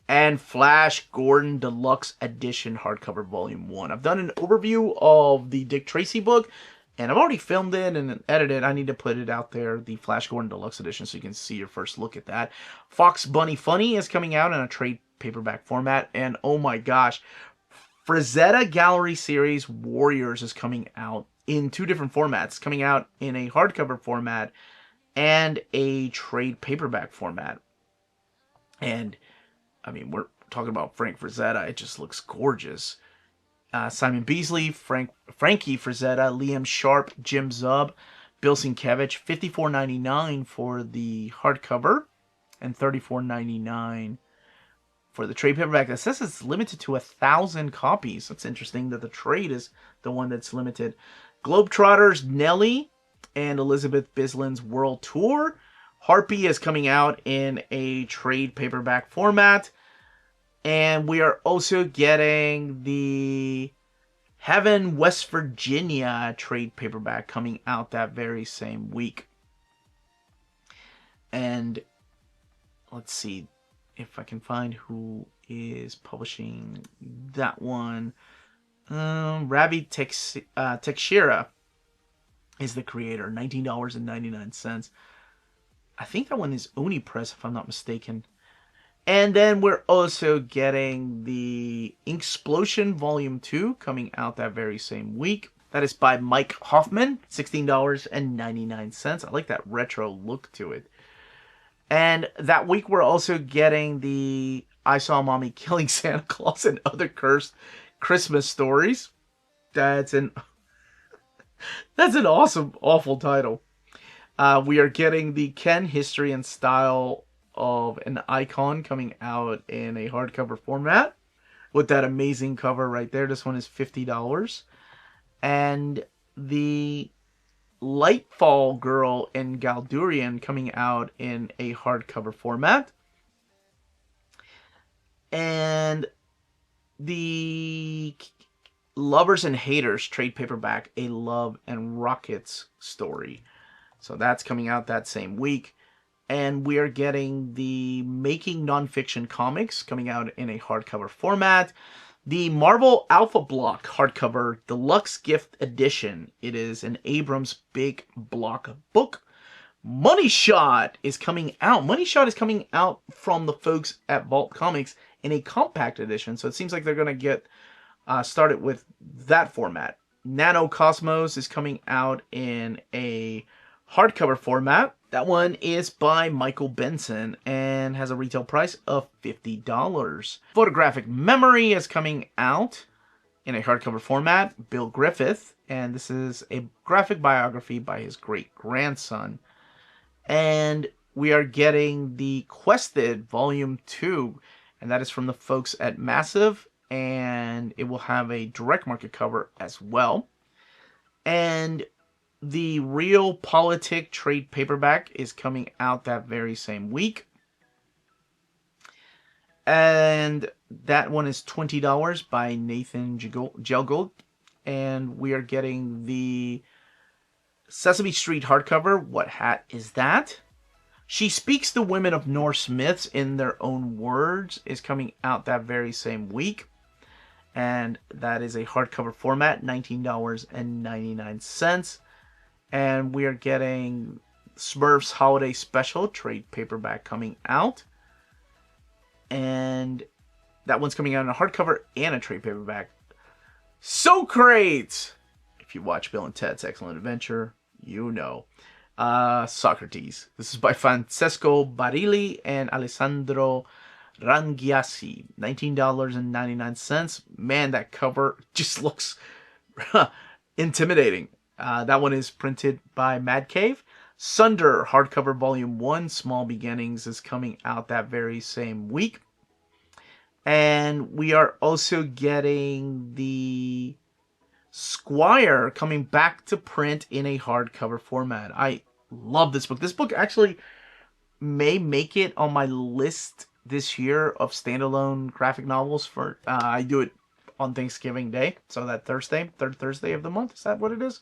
And Flash Gordon Deluxe Edition hardcover Volume 1. I've done an overview of the Dick Tracy book, and I've already filmed it and edited it. I need to put it out there, the Flash Gordon Deluxe Edition, so you can see your first look at that. Fox Bunny Funny is coming out in a trade paperback format. And oh my gosh, Frazetta Gallery Series Warriors is coming out in 2 different formats. Coming out in a hardcover format and a trade paperback format. And I mean, we're talking about Frank Frazetta, it just looks gorgeous. Simon Beasley, Frankie Frazetta, Liam Sharp, Jim Zub, Bill Sienkiewicz, $54.99 for the hardcover and $34.99 for the trade paperback. It says it's limited to 1,000 copies. That's interesting that the trade is the one that's limited. Globetrotters, Nelly, and Elizabeth Bislin's World Tour. Harpy is coming out in a trade paperback format. And we are also getting the Heaven, West Virginia trade paperback coming out that very same week. And let's see if I can find who is publishing that one. Ravi Teixeira is the creator. $19.99. I think that one is Oni Press, if I'm not mistaken. And then we're also getting the Inksplosion Volume 2 coming out that very same week. That is by Mike Hoffman, $16.99. I like that retro look to it. And that week we're also getting the I Saw Mommy Killing Santa Claus and Other Cursed Christmas Stories. That's an awesome, awful title. We are getting the Ken History and Style of an Icon coming out in a hardcover format with that amazing cover right there. This one is $50. And the Lightfall Girl in Galdurian coming out in a hardcover format. And the Lovers and Haters trade paperback, A Love and Rockets story. So that's coming out that same week. And we are getting the Making Nonfiction Comics coming out in a hardcover format. The Marvel Alpha Block hardcover deluxe gift edition. It is an Abrams big block book. Money Shot is coming out. Money Shot is coming out from the folks at Vault Comics in a compact edition. So it seems like they're going to get started with that format. Nano Cosmos is coming out in a hardcover format. That one is by Michael Benson and has a retail price of $50. Photographic Memory is coming out in a hardcover format. Bill Griffith, and this is a graphic biography by his great-grandson. And we are getting the Quested Volume 2, and that is from the folks at Massive, and it will have a direct market cover as well. And the Real Politic trade paperback is coming out that very same week. And that one is $20 by Nathan Gelgold. And we are getting the Sesame Street hardcover, What Hat Is That? She Speaks the Women of Norse Myths in Their Own Words is coming out that very same week. And that is a hardcover format, $19.99. And we are getting Smurfs Holiday Special trade paperback coming out. And that one's coming out in a hardcover and a trade paperback. So great! If you watch Bill and Ted's Excellent Adventure, you know. Socrates. This is by Francesco Barilli and Alessandro Rangiassi. $19.99. Man, that cover just looks intimidating. That one is printed by Mad Cave. Sunder hardcover volume 1, Small Beginnings, is coming out that very same week. And we are also getting the Squire coming back to print in a hardcover format. I love this book. This book actually may make it on my list this year of standalone graphic novels for I do it on Thanksgiving Day, so that Thursday, third Thursday of the month. Is that what it is?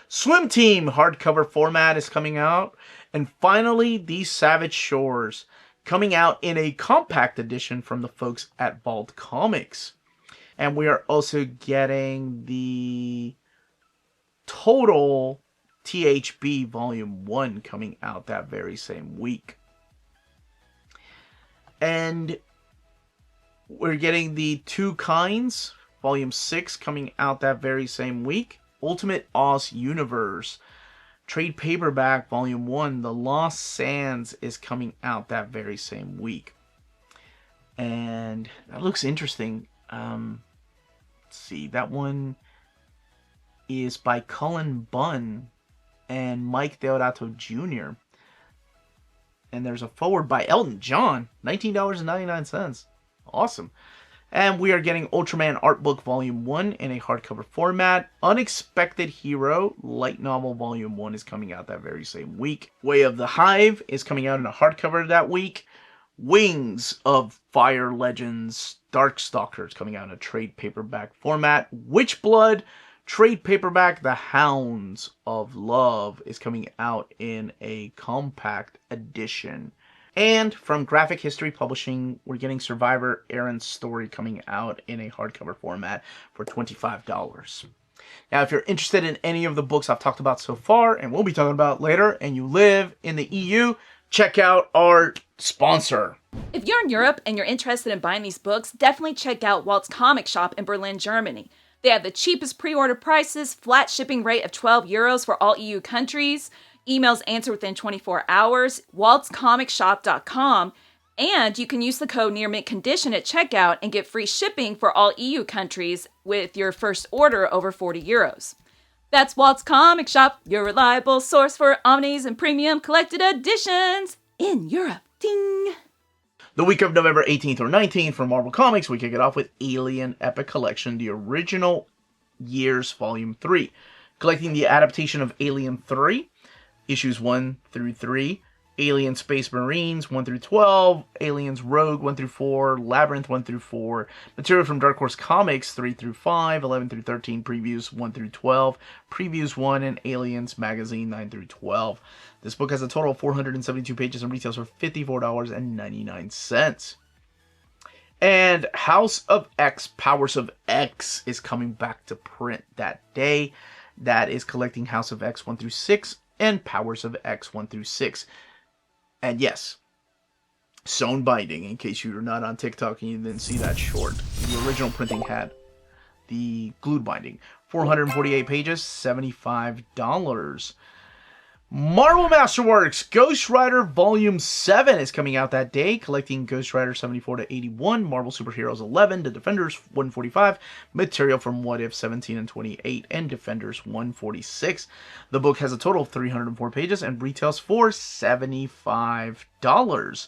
Swim Team hardcover format is coming out. And finally, The Savage Shores, coming out in a compact edition from the folks at Vault Comics. And we are also getting the Total THB Volume 1 coming out that very same week. And we're getting the Two Kinds Volume 6 coming out that very same week. Ultimate Oz Universe trade paperback Volume 1, The Lost Sands, is coming out that very same week. And that looks interesting. Let's see, that one is by Cullen Bunn and Mike Deodato Jr. And there's a forward by Elton John, $19.99. Awesome. And we are getting Ultraman Art Book Volume 1 in a hardcover format. Unexpected Hero Light Novel Volume 1 is coming out that very same week. Way of the Hive is coming out in a hardcover that week. Wings of Fire Legends Darkstalker is coming out in a trade paperback format. Witchblood trade paperback The Hounds of Love is coming out in a compact edition. And from Graphic History Publishing, we're getting Survivor Aaron's Story coming out in a hardcover format for $25. Now, if you're interested in any of the books I've talked about so far, and we'll be talking about later, and you live in the EU, check out our sponsor. If you're in Europe and you're interested in buying these books, definitely check out Walt's Comic Shop in Berlin, Germany. They have the cheapest pre-order prices, flat shipping rate of €12 for all EU countries, emails answered within 24 hours, waltzcomicshop.com, and you can use the code Near Mint Condition at checkout and get free shipping for all EU countries with your first order over €40. That's Walt's Comic Shop, your reliable source for omnis and premium collected editions in Europe. Ding! The week of November 18th or 19th for Marvel Comics, we kick it off with Alien Epic Collection, the Original Years Volume 3. Collecting the adaptation of Alien 3, issues 1 through 3, Alien Space Marines 1 through 12, Aliens Rogue 1 through 4, Labyrinth 1 through 4, material from Dark Horse Comics 3 through 5, 11 through 13, previews 1 through 12, previews 1, and Aliens Magazine 9 through 12. This book has a total of 472 pages and retails for $54.99. And House of X, Powers of X is coming back to print that day. That is collecting House of X 1 through 6 and Powers of X 1 through 6. And yes, sewn binding, in case you're not on TikTok and you didn't see that short. The original printing had the glued binding. 448 pages, $75. Marvel Masterworks Ghost Rider Volume 7 is coming out that day, collecting Ghost Rider 74 to 81, Marvel Superheroes 11, The Defenders 145, material from What If 17 and 28, and Defenders 146. The book has a total of 304 pages and retails for $75.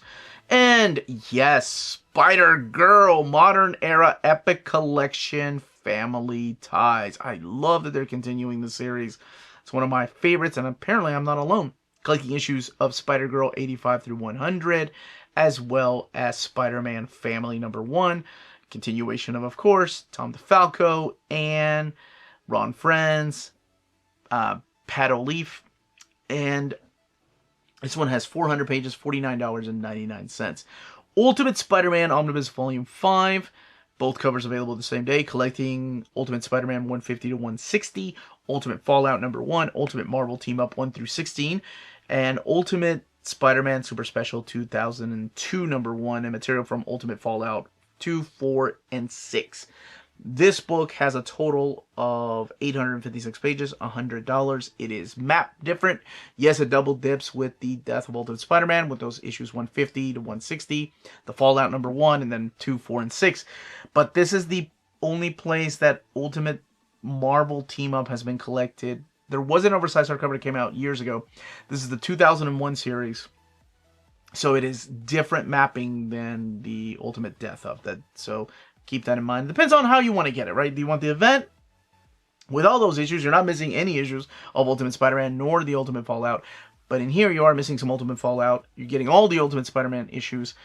And yes, Spider-Girl Modern Era Epic Collection Family Ties. I love that they're continuing the series. It's one of my favorites, and apparently I'm not alone. Collecting issues of Spider-Girl 85 through 100, as well as Spider-Man Family Number 1. Continuation of course, Tom DeFalco and Ron Friends, Pat O'Leaf. And this one has 400 pages, $49.99. Ultimate Spider-Man Omnibus Volume 5. Both covers available the same day, collecting Ultimate Spider-Man 150 to 160, Ultimate Fallout number 1, Ultimate Marvel Team Up 1 through 16, and Ultimate Spider-Man Super Special 2002 number 1, and material from Ultimate Fallout 2, 4, and 6. This book has a total of 856 pages, $100. It is mapped different. Yes, it double dips with the Death of Ultimate Spider-Man with those issues 150 to 160, the Fallout number 1, and then 2, 4, and 6. But this is the only place that Ultimate Marvel Team Up has been collected. There was an oversized hardcover that came out years ago. This is the 2001 series. So it is different mapping than the Ultimate Death of that. So keep that in mind. Depends on how you want to get it, right? Do you want the event with all those issues? You're not missing any issues of Ultimate Spider-Man nor the Ultimate Fallout. But in here, you are missing some Ultimate Fallout. You're getting all the Ultimate Spider-Man issues,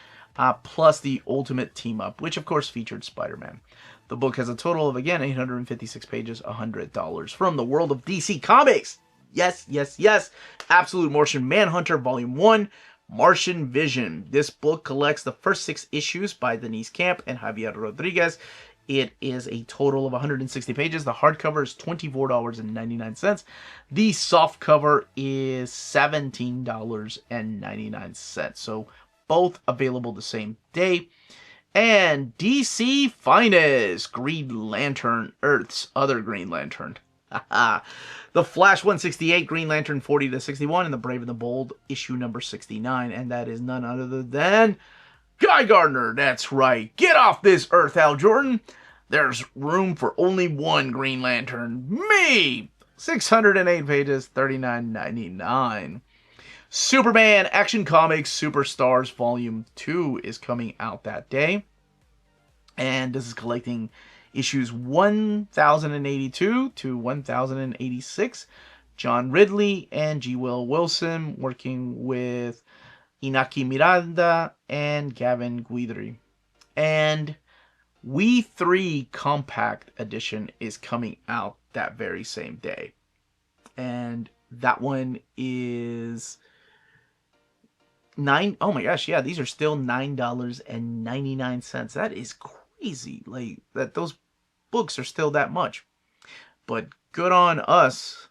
plus the Ultimate Team Up, which of course featured Spider-Man. The book has a total of, again, 856 pages, $100. From the world of DC Comics. Yes, yes, yes. Absolute Martian Manhunter, Volume 1. Martian Vision. This book collects the first 6 issues by Denise Camp and Javier Rodriguez. It is a total of 160 pages. The hardcover is $24.99. The softcover is $17.99. So both available the same day. And DC Finest, Green Lantern, Earth's Other Green Lantern. The Flash 168, Green Lantern 40 to 61, and The Brave and the Bold issue number 69, and that is none other than Guy Gardner, that's right. Get off this earth, Hal Jordan. There's room for only one Green Lantern. Me! 608 pages, $39.99. Superman Action Comics Superstars Volume 2 is coming out that day. And this is collecting issues 1082 to 1086. John Ridley and G. Will Wilson working with Inaki Miranda and Gavin Guidry. And We 3 Compact Edition is coming out that very same day. And that one is oh my gosh, yeah, these are still $9.99. That is crazy. Like, that those books are still that much. But good on us.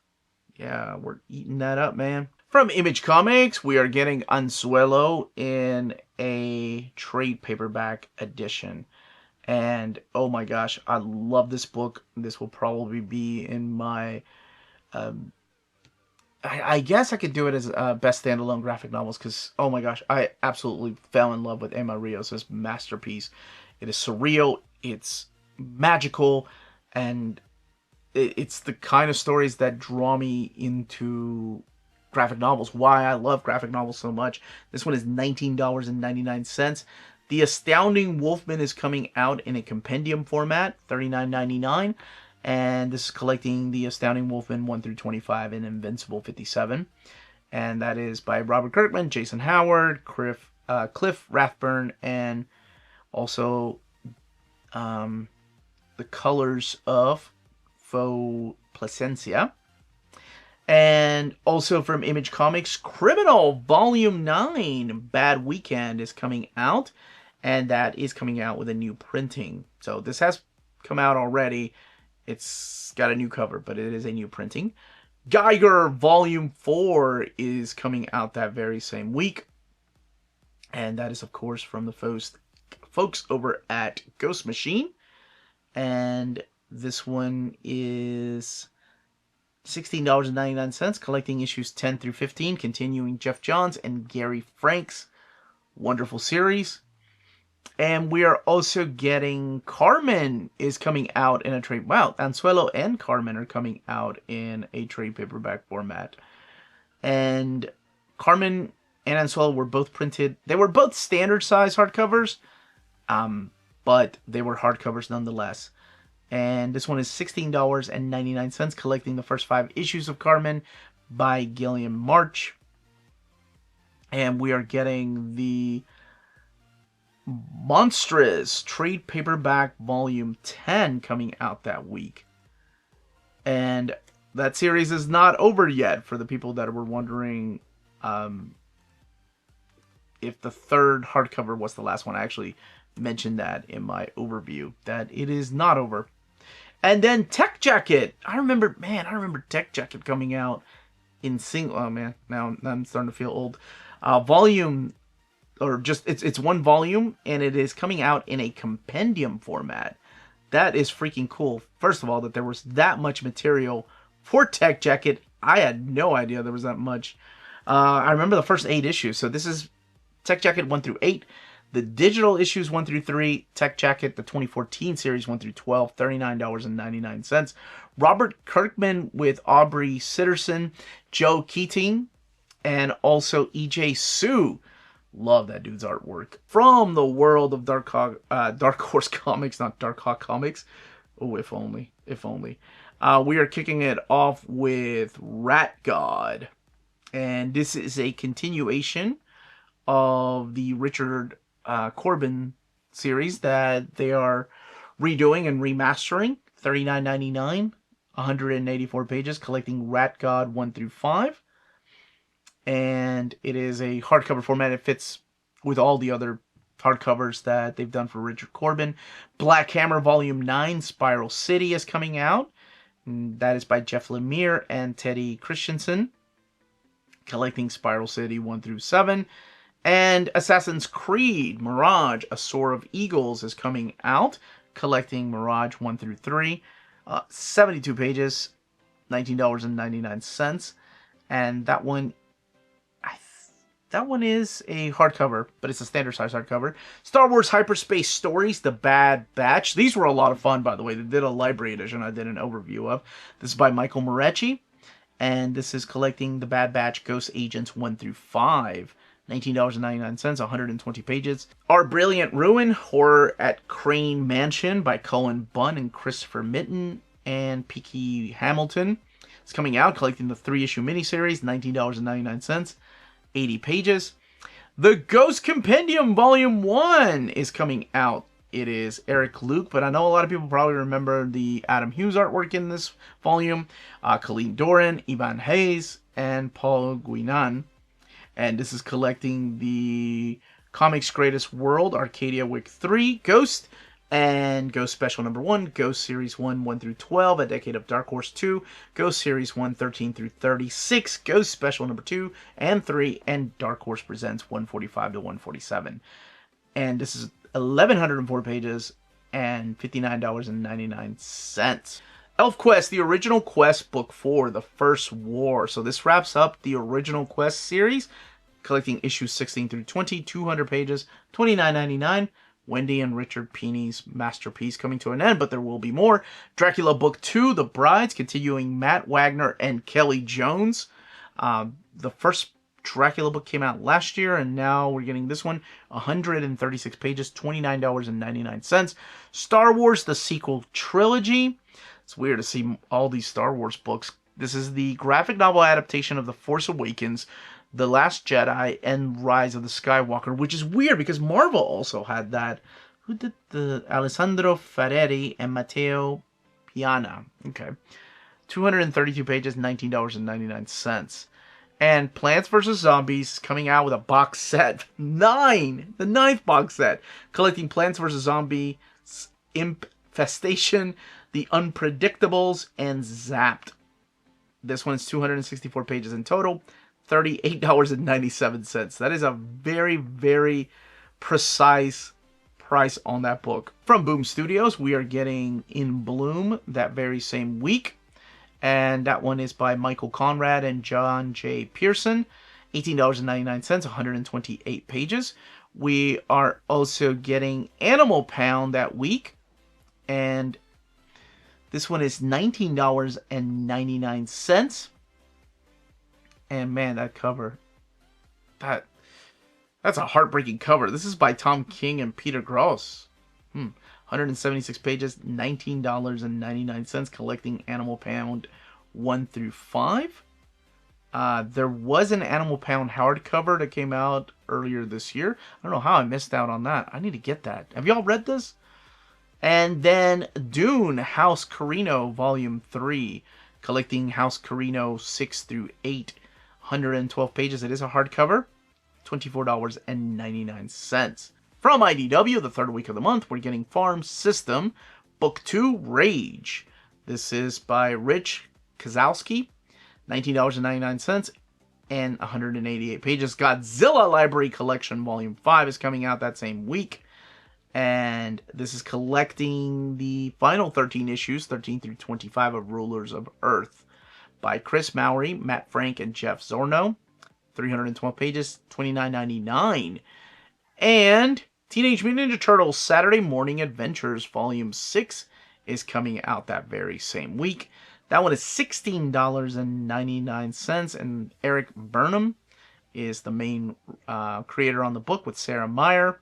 Yeah, we're eating that up, man. From Image Comics, we are getting Anzuelo in a trade paperback edition. And oh my gosh, I love this book. This will probably be in my... I guess I could do it as best standalone graphic novels because, oh my gosh, I absolutely fell in love with Emma Rios' masterpiece. It is surreal, it's magical, and it's the kind of stories that draw me into graphic novels. Why I love graphic novels so much. This one is $19.99. The Astounding Wolfman is coming out in a compendium format, $39.99. And this is collecting the Astounding Wolfman 1 through 25 and Invincible 57. And that is by Robert Kirkman, Jason Howard, Cliff Rathburn, and also the colors of Faux Placencia. And also from Image Comics, Criminal Volume 9, Bad Weekend is coming out. And that is coming out with a new printing. So this has come out already. It's got a new cover, but it is a new printing. Geiger Volume 4 is coming out that very same week. And that is, of course, from the folks over at Ghost Machine. And this one is $16.99, collecting issues 10 through 15, continuing Jeff Johns and Gary Frank's wonderful series. And we are also getting Carmen is coming out in a trade. Wow, Anzuelo and Carmen are coming out in a trade paperback format. And Carmen and Anzuelo were both printed. They were both standard size hardcovers, but they were hardcovers nonetheless. And this one is $16.99, collecting the first 5 issues of Carmen by Gilliam March. And we are getting the Monstrous trade paperback volume 10 coming out that week. And that series is not over yet, for the people that were wondering if the third hardcover was the last one. I actually mentioned that in my overview, that it is not over. And then Tech Jacket. I remember Tech Jacket coming out in single. Oh man, now I'm starting to feel old. Volume, or just it's one volume, and it is coming out in a compendium format. That is freaking cool. First of all, that there was that much material for Tech Jacket. I had no idea there was that much. I remember the first 8 issues. So this is Tech Jacket 1 through 8. The digital issues 1 through 3, Tech Jacket, the 2014 series 1 through 12, $39.99. Robert Kirkman with Aubrey Sitterson, Joe Keating, and also E.J. Sue. Love that dude's artwork. From the world of Dark Horse Comics, not Dark Hawk Comics. Oh, if only. If only. We are kicking it off with Rat God. And this is a continuation of the Richard Corbin series that they are redoing and remastering. $39.99, 184 pages, collecting Rat God 1 through 5. And it is a hardcover format. It fits with all the other hardcovers that they've done for Richard Corbin. Black Hammer Volume 9, Spiral City is coming out. And that is by Jeff Lemire and Teddy Christensen, collecting Spiral City 1 through 7. And Assassin's Creed Mirage, A Soar of Eagles is coming out, collecting Mirage 1 through 3. 72 pages, $19.99. And that one, that one is a hardcover, but it's a standard size hardcover. Star Wars Hyperspace Stories, The Bad Batch. These were a lot of fun, by the way. They did a library edition I did an overview of. This is by Michael Morecci, and this is collecting The Bad Batch Ghost Agents 1 through 5. $19.99, 120 pages. Our Brilliant Ruin, Horror at Crane Mansion by Cullen Bunn and Christopher Mitten and P.K. Hamilton. It's coming out, collecting the 3-issue miniseries, $19.99, 80 pages. The Ghost Compendium Volume 1 is coming out. It is Eric Luke, but I know a lot of people probably remember the Adam Hughes artwork in this volume. Colleen Doran, Ivan Hayes, and Paul Guinan. And this is collecting the Comics Greatest World, Arcadia Week 3, Ghost, and Ghost Special Number 1, Ghost Series 1, 1 through 12, A Decade of Dark Horse 2, Ghost Series 1, 13 through 36, Ghost Special Number 2 and 3, and Dark Horse Presents 145 to 147. And this is 1,104 pages and $59.99. ElfQuest, the original Quest Book 4, The First War. So this wraps up the original Quest series, collecting issues 16 through 20, 200 pages, $29.99. Wendy and Richard Peeney's masterpiece coming to an end, but there will be more. Dracula Book 2, The Brides, continuing Matt Wagner and Kelly Jones. The first Dracula book came out last year, and now we're getting this one, 136 pages, $29.99. Star Wars, the sequel trilogy. It's weird to see all these Star Wars books. This is the graphic novel adaptation of The Force Awakens, The Last Jedi, and Rise of the Skywalker, which is weird because Marvel also had that. Who did the Alessandro Ferreri and Matteo Piana? Okay. 232 pages, $19.99. And Plants vs. Zombies coming out with a box set. 9! The 9th box set. Collecting Plants vs. Zombies, Infestation, The Unpredictables, and Zapped. This one's 264 pages in total. $38.97. That is a very, very precise price on that book. From Boom Studios, we are getting In Bloom that very same week. And that one is by Michael Conrad and John J. Pearson. $18.99, 128 pages. We are also getting Animal Pound that week. And this one is $19.99. And man, that cover. That's a heartbreaking cover. This is by Tom King and Peter Gross. 176 pages, $19.99, collecting Animal Pound 1 through 5. There was an Animal Pound hardcover that came out earlier this year. I don't know how I missed out on that. I need to get that. Have y'all read this? And then Dune, House Carino, Volume 3, collecting House Carino 6 through 8, 112 pages. It is a hardcover, $24.99. From IDW, the third week of the month, we're getting Farm System, Book 2, Rage. This is by Rich Kozlowski, $19.99, and 188 pages. Godzilla Library Collection, Volume 5 is coming out that same week. And this is collecting the final 13 issues, 13 through 25, of Rulers of Earth, by Chris Mowry, Matt Frank, and Jeff Zorno. 312 pages, $29.99. And Teenage Mutant Ninja Turtles Saturday Morning Adventures Volume 6 is coming out that very same week. That one is $16.99, and Eric Burnham is the main creator on the book with Sarah Meyer.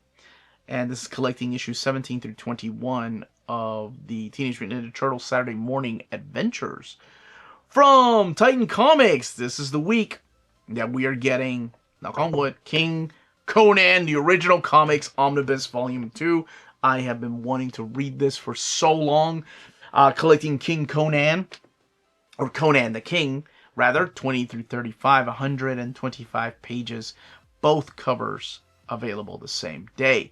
And this is collecting issues 17 through 21 of the Teenage Mutant Ninja Turtles Saturday Morning Adventures. From Titan Comics, this is the week that we are getting, knock on wood, King Conan, the original comics, Omnibus Volume 2. I have been wanting to read this for so long. Collecting King Conan, or Conan the King, rather, 20 through 35, 125 pages. Both covers available the same day.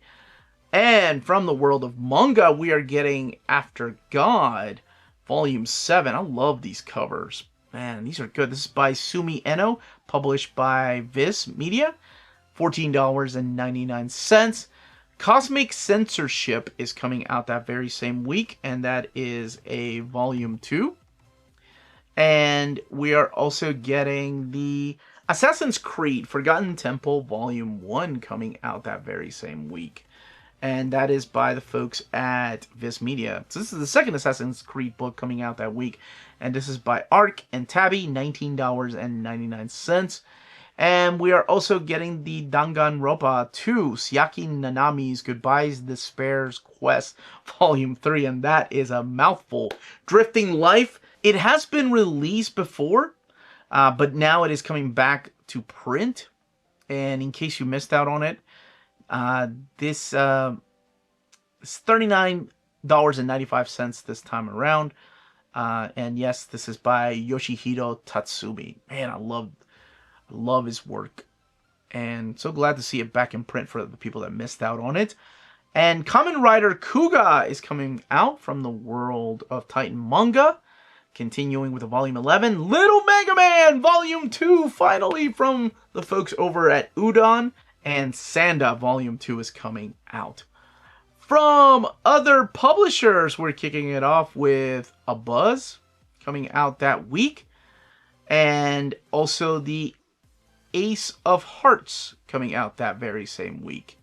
And from the world of manga, we are getting After God, Volume 7. I love these covers. Man, these are good. This is by Sumi Eno, published by Viz Media. $14.99. Cosmic Censorship is coming out that very same week, and that is a Volume 2. And we are also getting the Assassin's Creed Forgotten Temple Volume 1 coming out that very same week. And that is by the folks at Viz Media. So this is the second Assassin's Creed book coming out that week. And this is by Ark and Tabby, $19.99. And we are also getting the Danganronpa 2, Siaki Nanami's Goodbyes Despair's Quest, Volume 3. And that is a mouthful. Drifting Life. It has been released before, but now it is coming back to print. And in case you missed out on it, this is $39.95 this time around. And yes, this is by Yoshihiro Tatsumi. Man, I love his work. And so glad to see it back in print for the people that missed out on it. And Kamen Rider Kuga is coming out from the World of Titan manga. Continuing with a Volume 11. Little Mega Man Volume 2, finally, from the folks over at Udon. And Sanda Volume 2 is coming out. From other publishers, we're kicking it off with A Buzz coming out that week. And also the Ace of Hearts coming out that very same week.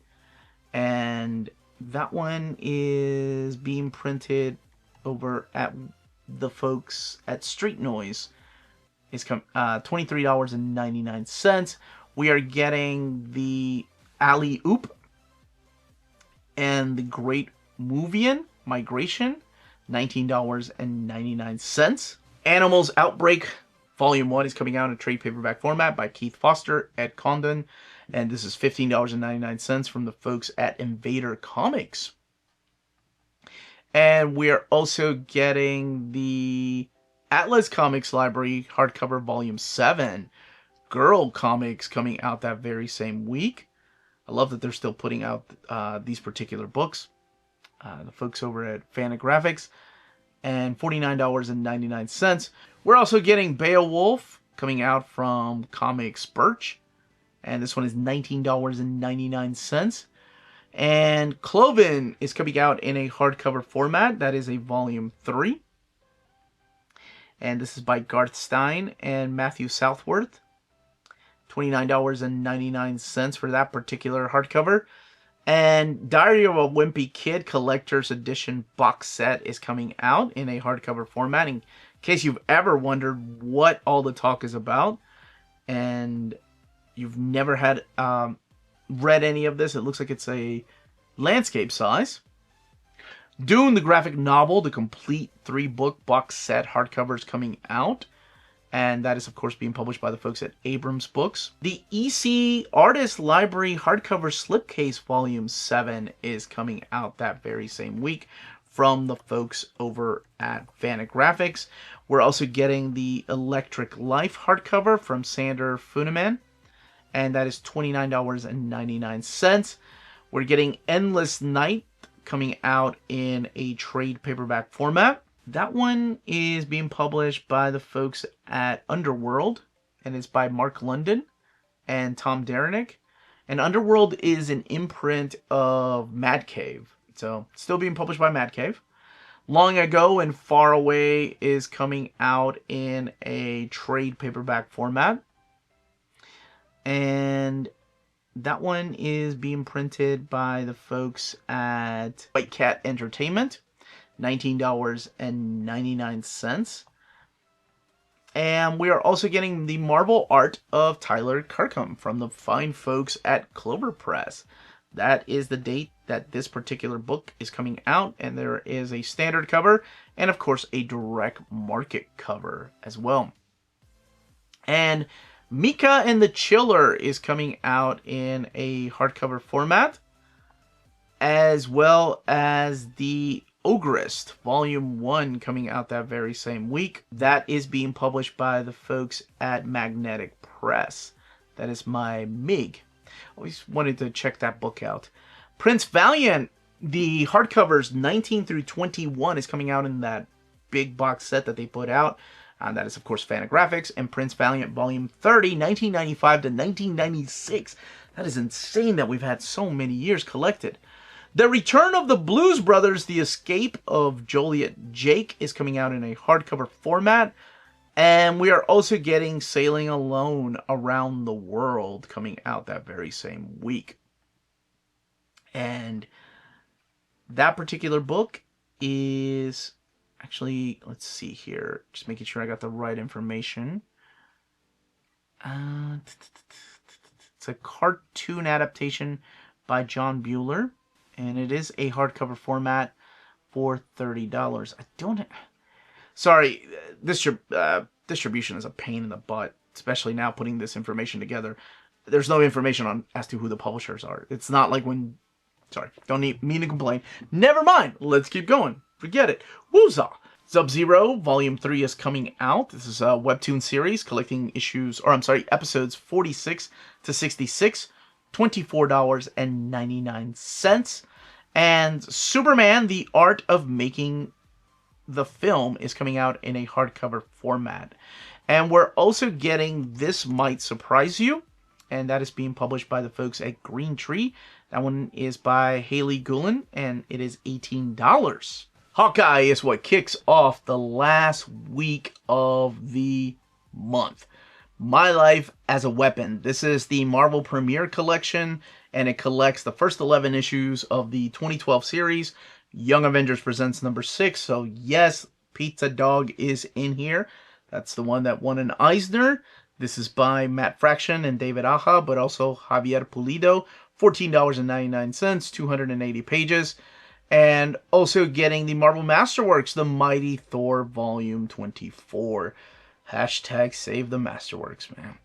And that one is being printed over at the folks at Street Noise. It's $23.99. We are getting the Alley Oop and the Great Movian Migration, $19.99. Animals Outbreak Volume 1 is coming out in trade paperback format by Keith Foster, Ed Condon, and this is $15.99 from the folks at Invader Comics. And we are also getting the Atlas Comics Library hardcover Volume 7, Girl Comics, coming out that very same week. I love that they're still putting out these particular books. The folks over at Fantagraphics. And $49.99. We're also getting Beowulf coming out from Comics Birch. And this one is $19.99. And Cloven is coming out in a hardcover format. That is a Volume 3. And this is by Garth Stein and Matthew Southworth. $29.99 for that particular hardcover. And Diary of a Wimpy Kid Collector's Edition box set is coming out in a hardcover format. In case you've ever wondered what all the talk is about, and you've never had read any of this, it looks like it's a landscape size. Dune, the graphic novel, the complete 3-book box set hardcover is coming out. And that is, of course, being published by the folks at Abrams Books. The EC Artist Library hardcover slipcase Volume 7 is coming out that very same week from the folks over at Fantagraphics. We're also getting the Electric Life hardcover from Sander Funeman, and that is $29.99. We're getting Endless Night coming out in a trade paperback format. That one is being published by the folks at Underworld, and it's by Mark London and Tom Derenick. And Underworld is an imprint of Mad Cave, so still being published by Mad Cave. Long Ago and Far Away is coming out in a trade paperback format. And that one is being printed by the folks at White Cat Entertainment. $19.99. And we are also getting the Marvel art of Tyler Kirkham from the fine folks at Clover Press. That is the date that this particular book is coming out, and there is a standard cover and, of course, a direct market cover as well. And Mika and the Chiller is coming out in a hardcover format, as well as the Ogrist Volume 1 coming out that very same week. That is being published by the folks at Magnetic Press. That is my MIG. Always wanted to check that book out. Prince Valiant, the hardcovers 19 through 21 is coming out in that big box set that they put out. That is, of course, Fantagraphics. And Prince Valiant Volume 30, 1995 to 1996. That is insane that we've had so many years collected. The Return of the Blues Brothers, The Escape of Joliet Jake is coming out in a hardcover format. And we are also getting Sailing Alone Around the World coming out that very same week. And that particular book is actually, let's see here, just making sure I got the right information. It's a cartoon adaptation by John Bueller, and it is a hardcover format for $30. I don't... Sorry, distribution is a pain in the butt, especially now putting this information together. There's no information on as to who the publishers are. It's not like when... Sorry, don't mean to complain. Never mind, let's keep going. Forget it. Woozah! Sub-Zero Volume 3 is coming out. This is a webtoon series collecting episodes 46 to 66, $24.99. And Superman, The Art of Making the Film is coming out in a hardcover format. And we're also getting This Might Surprise You, and that is being published by the folks at Green Tree. That one is by Haley Gulen, and it is $18. Hawkeye is what kicks off the last week of the month. My Life as a Weapon. This is the Marvel Premiere Collection, and it collects the first 11 issues of the 2012 series. Young Avengers Presents number 6. So yes, Pizza Dog is in here. That's the one that won an Eisner. This is by Matt Fraction and David Aja, but also Javier Pulido. $14.99, 280 pages. And also getting the Marvel Masterworks, The Mighty Thor Volume 24. Hashtag save the Masterworks, man.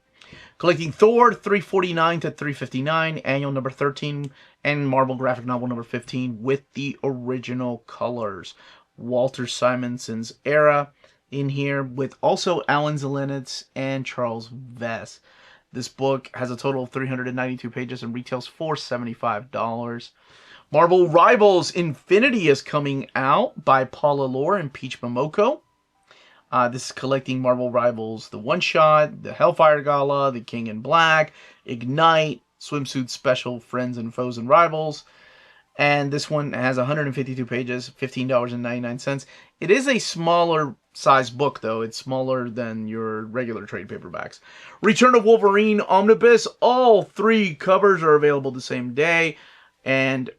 Collecting Thor 349 to 359, annual number 13, and Marvel graphic novel number 15 with the original colors. Walter Simonson's era in here with also Alan Zelenitz and Charles Vess. This book has a total of 392 pages and retails for $75. Marvel Rivals Infinity is coming out by Paula Lore and Peach Momoko. This is collecting Marvel Rivals, the One Shot, the Hellfire Gala, the King in Black, Ignite, Swimsuit Special, Friends and Foes and Rivals. And this one has 152 pages, $15.99. It is a smaller size book, though. It's smaller than your regular trade paperbacks. Return of Wolverine Omnibus. All 3 covers are available the same day. And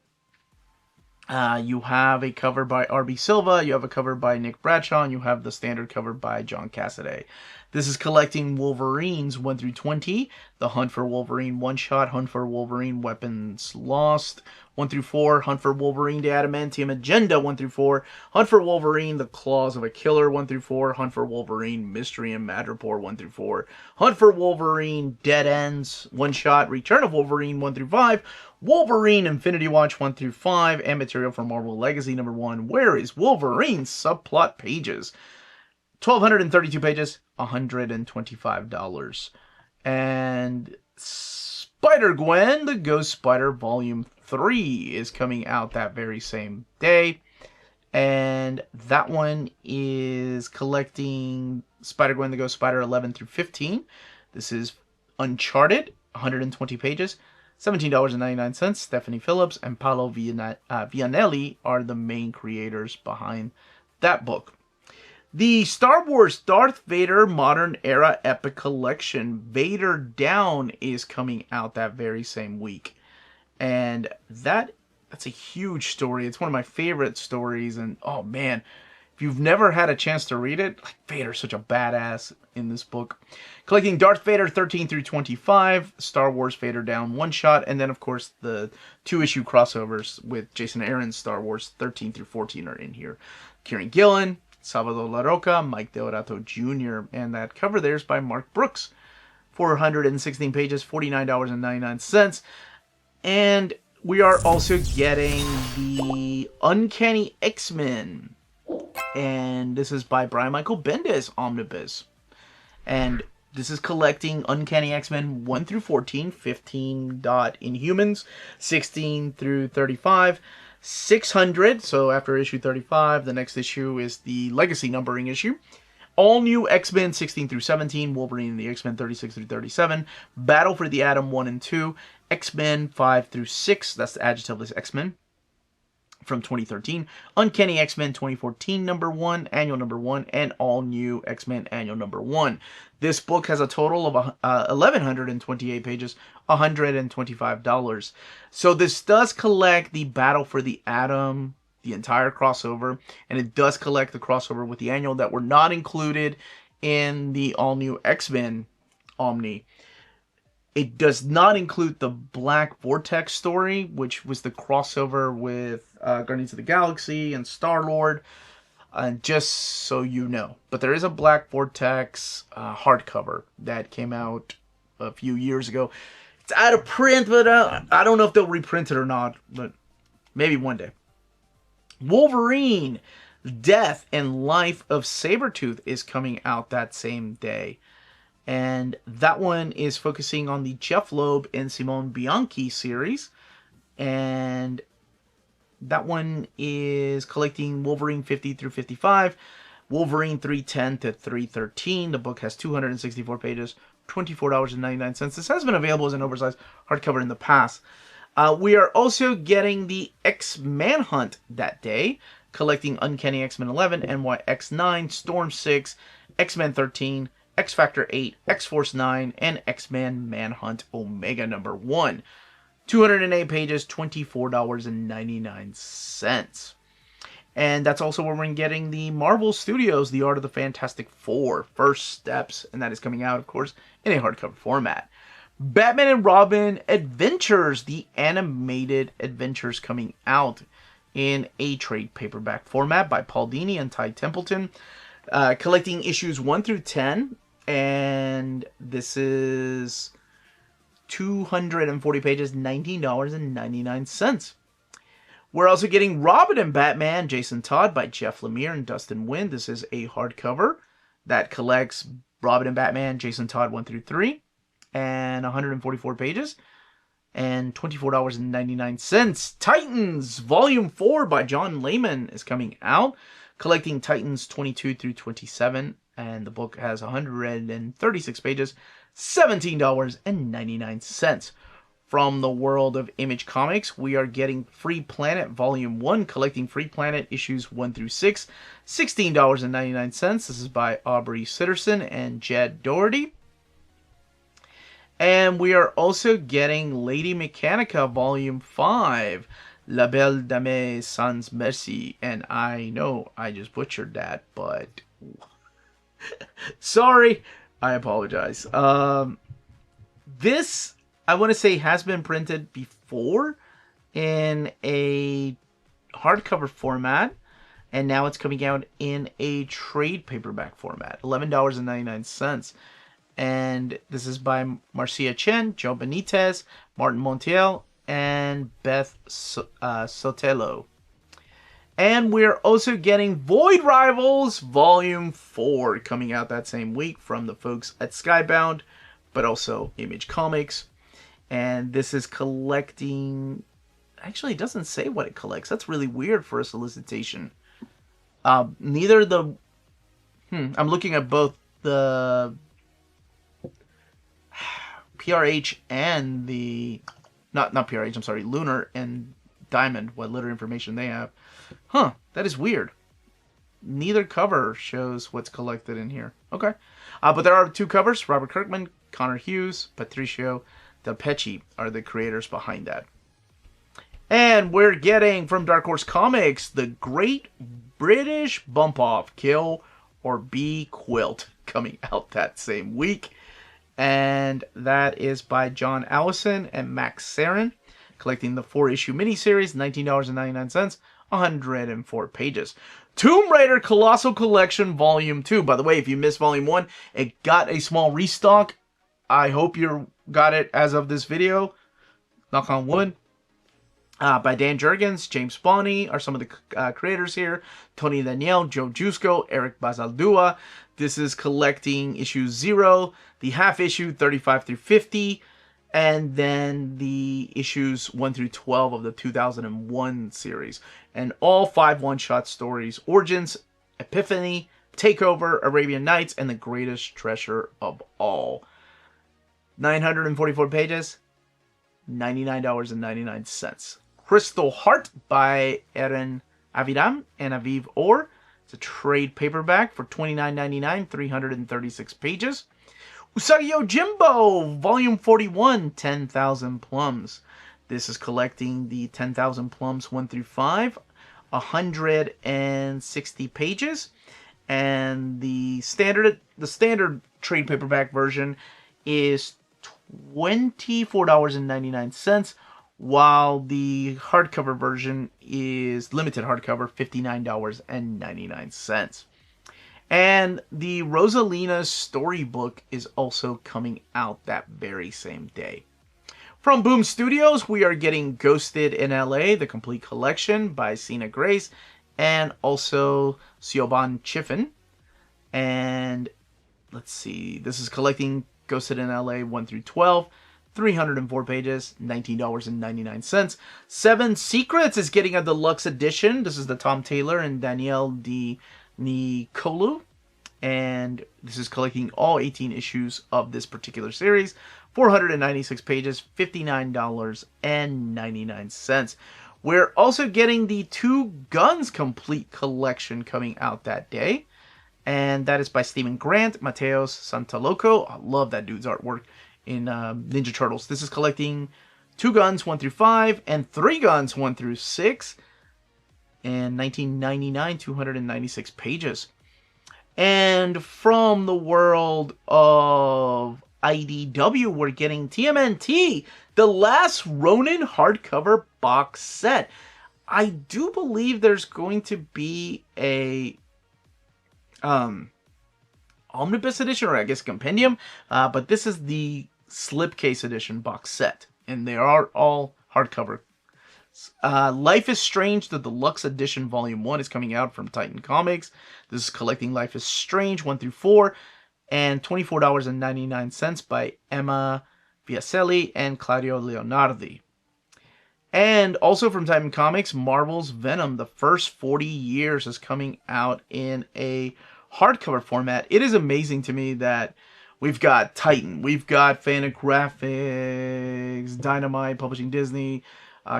you have a cover by R.B. Silva, you have a cover by Nick Bradshaw, and you have the standard cover by John Cassaday. This is collecting Wolverines 1 through 20, the Hunt for Wolverine one-shot, Hunt for Wolverine Weapons Lost 1 through 4, Hunt for Wolverine The Adamantium Agenda 1 through 4, Hunt for Wolverine The Claws of a Killer 1 through 4, Hunt for Wolverine Mystery and Madripoor 1 through 4, Hunt for Wolverine Dead Ends one-shot, Return of Wolverine 1 through 5, Wolverine Infinity Watch 1 through 5, and material for Marvel Legacy number 1, Where is Wolverine? Subplot pages. 1,232 pages, $125. And Spider-Gwen, the Ghost Spider Volume 3 is coming out that very same day. And that one is collecting Spider-Gwen, the Ghost Spider 11 through 15. This is Uncharted, 120 pages. $17.99. Stephanie Phillips and Paolo Vianelli are the main creators behind that book. The Star Wars Darth Vader Modern Era Epic Collection, Vader Down, is coming out that very same week. And that's a huge story. It's one of my favorite stories. And oh man, if you've never had a chance to read it, like, Vader's such a badass in this book. Collecting Darth Vader 13 through 25, Star Wars Vader Down one-shot, and then of course the 2-issue crossovers with Jason Aaron's Star Wars 13 through 14 are in here. Kieran Gillen, Salvador La Roca, Mike Deodato Jr., and that cover there's by Mark Brooks. 416 pages, $49.99. And we are also getting the Uncanny X-Men. And this is by Brian Michael Bendis Omnibus. And this is collecting Uncanny X-Men 1 through 14, 15 Inhumans, 16 through 35, 600. So after issue 35, the next issue is the Legacy numbering issue. All new X-Men 16 through 17, Wolverine and the X-Men 36 through 37, Battle for the Atom 1 and 2, X-Men 5 through 6, that's the adjectiveless X-Men. from 2013, Uncanny X-Men 2014 number 1, annual number 1, and All New X-Men annual number 1. This book has a total of 1,128 pages, $125. So this does collect the Battle for the Atom, the entire crossover, and it does collect the crossover with the annual that were not included in the All New X-Men Omni. It does not include the Black Vortex story, which was the crossover with Guardians of the Galaxy and Star-Lord, just so you know. But there is a Black Vortex hardcover that came out a few years ago. It's out of print, but I don't know if they'll reprint it or not, but maybe one day. Wolverine, Death and Life of Sabretooth is coming out that same day. And that one is focusing on the Jeff Loeb and Simone Bianchi series. And that one is collecting Wolverine 50 through 55, Wolverine 310 to 313. The book has 264 pages, $24.99. This has been available as an oversized hardcover in the past. We are also getting the X-Manhunt that day, collecting Uncanny X-Men 11, NYX 9, Storm 6, X-Men 13, X-Factor 8, X-Force 9, and X-Men Manhunt Omega number 1. 208 pages, $24.99. And that's also where we're getting the Marvel Studios, The Art of the Fantastic Four, First Steps, and that is coming out, of course, in a hardcover format. Batman and Robin Adventures, the animated adventures coming out in a trade paperback format by Paul Dini and Ty Templeton, collecting issues 1 through 10. And this is 240 pages, $19.99. We're also getting Robin and Batman, Jason Todd by Jeff Lemire and Dustin Nguyen. This is a hardcover that collects Robin and Batman, Jason Todd 1 through 3, and 144 pages, and $24.99. Titans, Volume 4 by John Layman is coming out, collecting Titans 22 through 27. And the book has 136 pages, $17.99. From the world of Image Comics, we are getting Free Planet Volume 1, collecting Free Planet issues 1 through 6, $16.99. This is by Aubrey Sitterson and Jed Doherty. And we are also getting Lady Mechanica Volume 5, La Belle Dame Sans Merci. And I know I just butchered that, but sorry, I apologize. This, I want to say, has been printed before in a hardcover format, and now it's coming out in a trade paperback format, $11.99. And this is by Marcia Chen, Joe Benitez, Martin Montiel, and Beth Sotelo. And we're also getting Void Rivals Volume 4 coming out that same week from the folks at Skybound, but also Image Comics. And this is collecting... Actually, it doesn't say what it collects. That's really weird for a solicitation. Neither the... I'm looking at both the PRH and the... Not PRH, I'm sorry, Lunar and Diamond, what little information they have. That is weird. Neither cover shows what's collected in here. Okay. But there are two covers. Robert Kirkman, Connor Hughes, Patricio Del Pecci are the creators behind that. And we're getting from Dark Horse Comics, The Great British Bump Off, Kill or Be Quilt, coming out that same week. And that is by John Allison and Max Sarin, collecting the 4-issue miniseries, $19.99, 104 pages. Tomb Raider Colossal Collection Volume 2. By the way, if you missed Volume 1, it got a small restock. I hope you got it as of this video. Knock on wood. By Dan Jurgens, James Bonney are some of the creators here. Tony Daniel, Joe Jusco, Eric Basaldua. This is collecting issue 0, the half issue 35 through 50, and then the issues 1 through 12 of the 2001 series. And all 5 one-shot stories: Origins, Epiphany, Takeover, Arabian Nights, and The Greatest Treasure of All. 944 pages, $99.99. Crystal Heart by Eren Aviram and Aviv Or. It's a trade paperback for $29.99, 336 pages. Usagi Yojimbo, Volume 41, 10,000 Plums. This is collecting the 10,000 Plums 1 through 5, 160 pages. And the standard trade paperback version is $24.99, while the hardcover version is limited hardcover, $59.99. And the Rosalina storybook is also coming out that very same day. From Boom Studios, we are getting Ghosted in LA, the complete collection by Sina Grace, and also Siobhan Chiffin. And let's see, this is collecting Ghosted in LA 1 through 12, 304 pages, $19.99. Seven Secrets is getting a deluxe edition. This is the Tom Taylor and Danielle D. Nicolu. And this is collecting all 18 issues of this particular series. 496 pages, $59.99. We're also getting the Two Guns complete collection coming out that day. And that is by Stephen Grant, Mateos Santaloco. I love that dude's artwork in Ninja Turtles. This is collecting Two Guns 1 through 5 and Three Guns 1 through 6. And $19.99, 296 pages. And from the world of IDW, we're getting TMNT, The Last Ronin hardcover box set. I do believe there's going to be a omnibus edition, or I guess compendium, but this is the slipcase edition box set, and they are all hardcover. Life is Strange, the deluxe edition volume 1 is coming out from Titan Comics. This is collecting Life is Strange 1 through 4, and $24.99 by Emma Viacelli and Claudio Leonardi. And also from Titan Comics, Marvel's Venom, the first 40 years, is coming out in a hardcover format. It is amazing to me that we've got Titan, we've got Fantagraphics, Dynamite publishing Disney,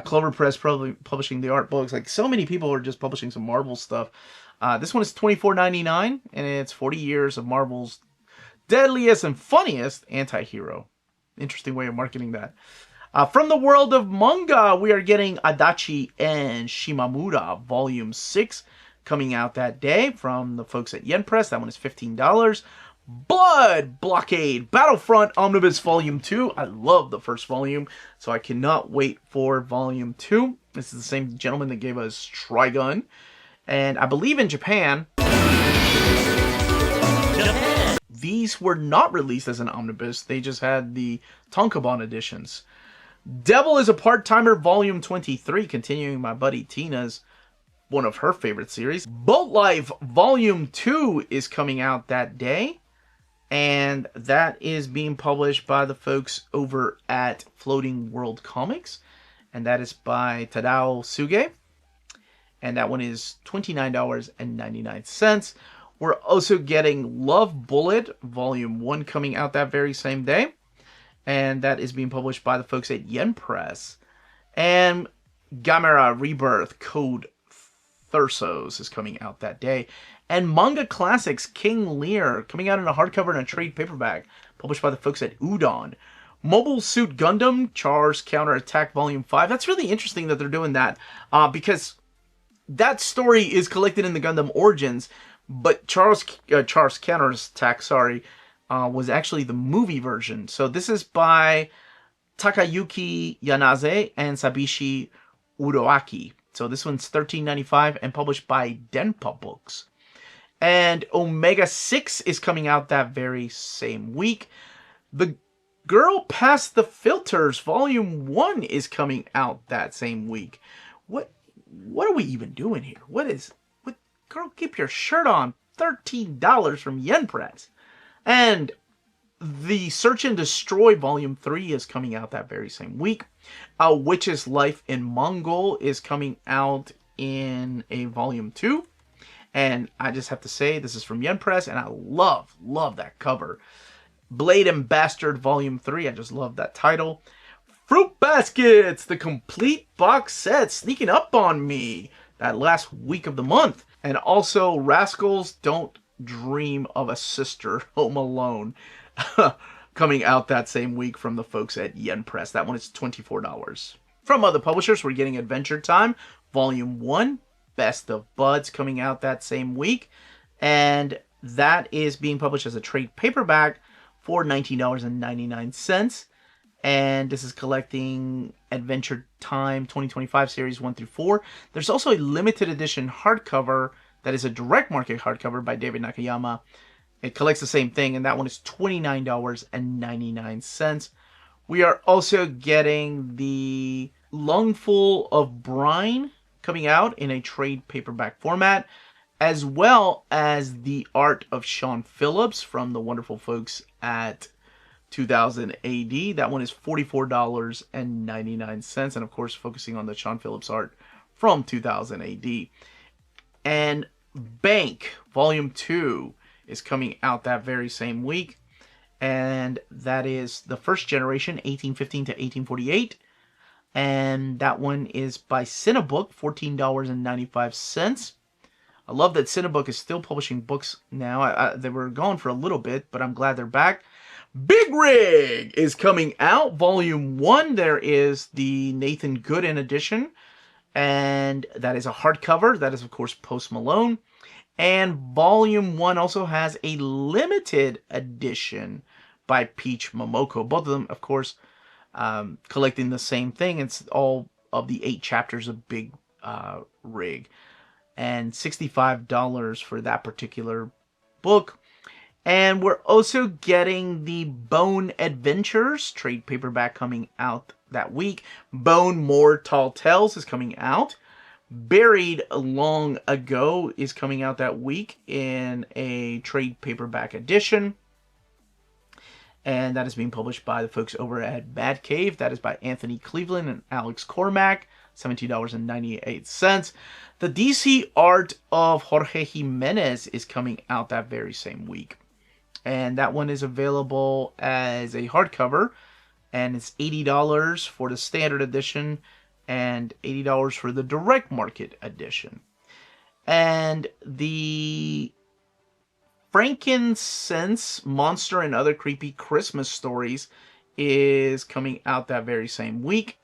Clover Press publishing the art books. Like, so many people are just publishing some Marvel stuff. This one is $24.99, and it's 40 years of Marvel's deadliest and funniest anti-hero. Interesting way of marketing that. From the world of manga, we are getting Adachi and Shimamura Volume 6 coming out that day from the folks at Yen Press. That one is $15. Blood Blockade Battlefront Omnibus Volume 2. I love the first volume, so I cannot wait for Volume 2. This is the same gentleman that gave us Trigun. And I believe in Japan, these were not released as an omnibus. They just had the Tonkabon editions. Devil is a Part-Timer Volume 23, continuing my buddy Tina's one of her favorite series. Boat Life Volume 2 is coming out that day. And that is being published by the folks over at Floating World Comics. And that is by Tadao Suge. And that one is $29.99. We're also getting Love Bullet Volume 1 coming out that very same day. And that is being published by the folks at Yen Press. And Gamera Rebirth Code Thursos is coming out that day. And Manga Classics King Lear coming out in a hardcover and a trade paperback, published by the folks at Udon. Mobile Suit Gundam Char's Counterattack Volume 5. That's really interesting that they're doing that, because that story is collected in the Gundam Origins, but Char's Counterattack, was actually the movie version. So this is by Takayuki Yanase and Sabishi Uroaki. So this one's $13.95 and published by Denpa Books. And Omega 6 is coming out that very same week. The Girl Past the Filters Volume 1 is coming out that same week. What are we even doing here? Girl, keep your shirt on. $13 from Yen Press. And the Search and Destroy Volume 3 is coming out that very same week. A Witch's Life in Mongol is coming out in a Volume 2. And I just have to say, this is from Yen Press, and I love that cover. Blade and Bastard Volume 3, I just love that title. Fruit Baskets, the complete box set, sneaking up on me that last week of the month. And also Rascals Don't Dream of a Sister, Home Alone, coming out that same week from the folks at Yen Press. That one is $24. From other publishers, we're getting Adventure Time, Volume 1, Best of Buds, coming out that same week. And that is being published as a trade paperback for $19.99. And this is collecting Adventure Time 2025 series 1 through 4. There's also a limited edition hardcover that is a direct market hardcover by David Nakayama. It collects the same thing, and that one is $29.99. We are also getting the Lungful of Brine coming out in a trade paperback format, as well as the art of Sean Phillips from the wonderful folks at 2000 AD. That one is $44.99, and of course focusing on the Sean Phillips art from 2000 AD. And Bank Volume 2 is coming out that very same week, and that is the first generation, 1815 to 1848, and that one is by Cinebook, $14.95. I love that Cinebook is still publishing books now. They were gone for a little bit, but I'm glad they're back. Big Rig is coming out, Volume 1. There is the Nathan Gooden edition, and that is a hardcover. That is, of course, Post Malone. And Volume 1 also has a limited edition by Peach Momoko. Both of them, of course, collecting the same thing. It's all of the 8 chapters of Big Rig. And $65 for that particular book. And we're also getting the Bone Adventures trade paperback coming out that week. Bone More Tall Tales is coming out. Buried Long Ago is coming out that week in a trade paperback edition. And that is being published by the folks over at Bad Cave. That is by Anthony Cleveland and Alex Cormack. $17.98. The DC art of Jorge Jimenez is coming out that very same week. And that one is available as a hardcover. And it's $80 for the standard edition and $80 for the direct market edition. And the Frankincense Monster and Other Creepy Christmas Stories is coming out that very same week.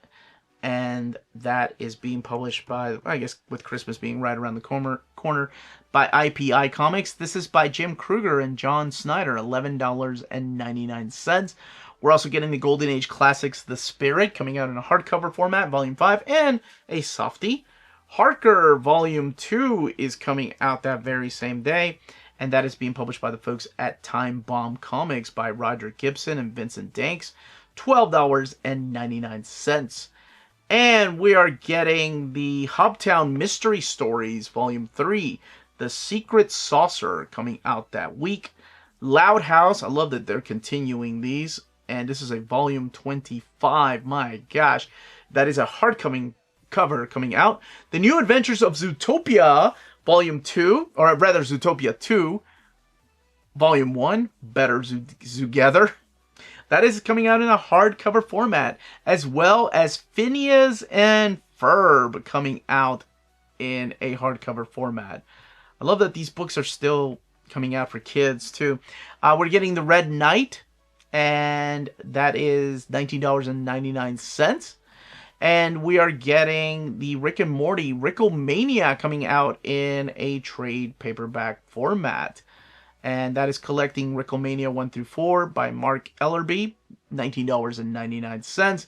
And that is being published by, I guess with Christmas being right around the corner, by IPI Comics. This is by Jim Kruger and John Snyder, $11.99. We're also getting the Golden Age Classics The Spirit coming out in a hardcover format, Volume 5, and a softie. Harker Volume 2 is coming out that very same day, and that is being published by the folks at Time Bomb Comics by Roger Gibson and Vincent Danks, $12.99. And we are getting the Hobtown Mystery Stories, Volume 3, The Secret Saucer, coming out that week. Loud House, I love that they're continuing these. And this is a Volume 25, my gosh. That is a cover coming out. The New Adventures of Zootopia, Volume 2, or rather Zootopia 2, Volume 1, Better Zoogether. That is coming out in a hardcover format, as well as Phineas and Ferb coming out in a hardcover format. I love that these books are still coming out for kids, too. We're getting The Red Knight, and that is $19.99. And we are getting the Rick and Morty Rickomania coming out in a trade paperback format. And that is collecting Rickomania 1 through 4 by Mark Ellerby, $19.99.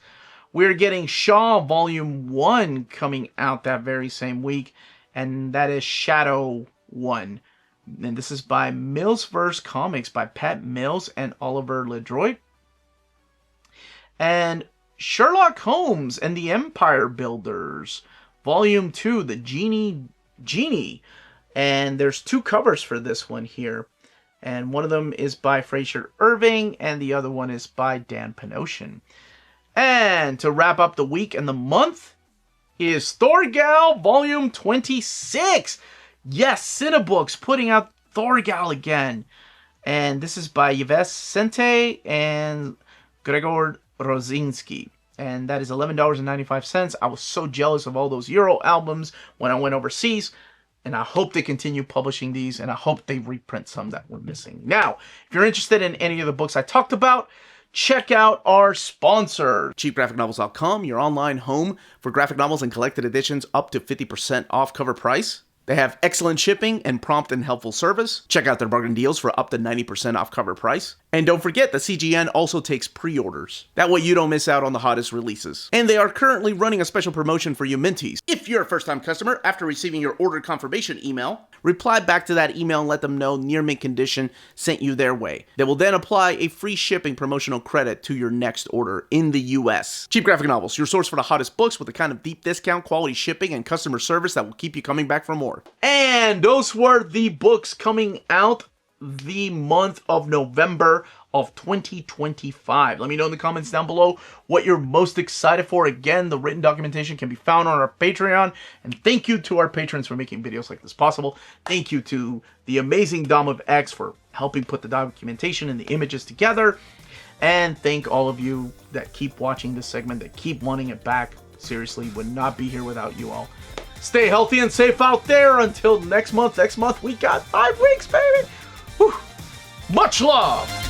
We're getting Shaw Volume 1 coming out that very same week, and that is Shadow 1. And this is by Millsverse Comics by Pat Mills and Oliver LeDroit. And Sherlock Holmes and the Empire Builders, Volume 2, The Genie. And there's 2 covers for this one here. And one of them is by Fraser Irving, and the other one is by Dan Panosian. And to wrap up the week and the month is Thorgal Volume 26. Yes, Cinebooks putting out Thorgal again. And this is by Yves Sente and Gregor Rosinski. and that is $11.95. I was so jealous of all those Euro albums when I went overseas, and I hope they continue publishing these, and I hope they reprint some that were missing. Now, if you're interested in any of the books I talked about, check out our sponsor, cheapgraphicnovels.com, your online home for graphic novels and collected editions up to 50% off cover price. They have excellent shipping and prompt and helpful service. Check out their bargain deals for up to 90% off cover price. And don't forget that CGN also takes pre-orders. That way you don't miss out on the hottest releases. And they are currently running a special promotion for you Minties. If you're a first-time customer, after receiving your order confirmation email, reply back to that email and let them know near mint condition sent you their way. They will then apply a free shipping promotional credit to your next order in the US. Cheap Graphic Novels, your source for the hottest books with the kind of deep discount, quality shipping, and customer service that will keep you coming back for more. And those were the books coming out the month of November of 2025. Let me know in the comments down below what you're most excited for. Again, the written documentation can be found on our Patreon. And thank you to our patrons for making videos like this possible. Thank you to the amazing Dom of X for helping put the documentation and the images together. And thank all of you that keep watching this segment, that keep wanting it back. Seriously, would not be here without you all. Stay healthy and safe out there until next month. Next month, we got 5 weeks, baby. Whew. Much love.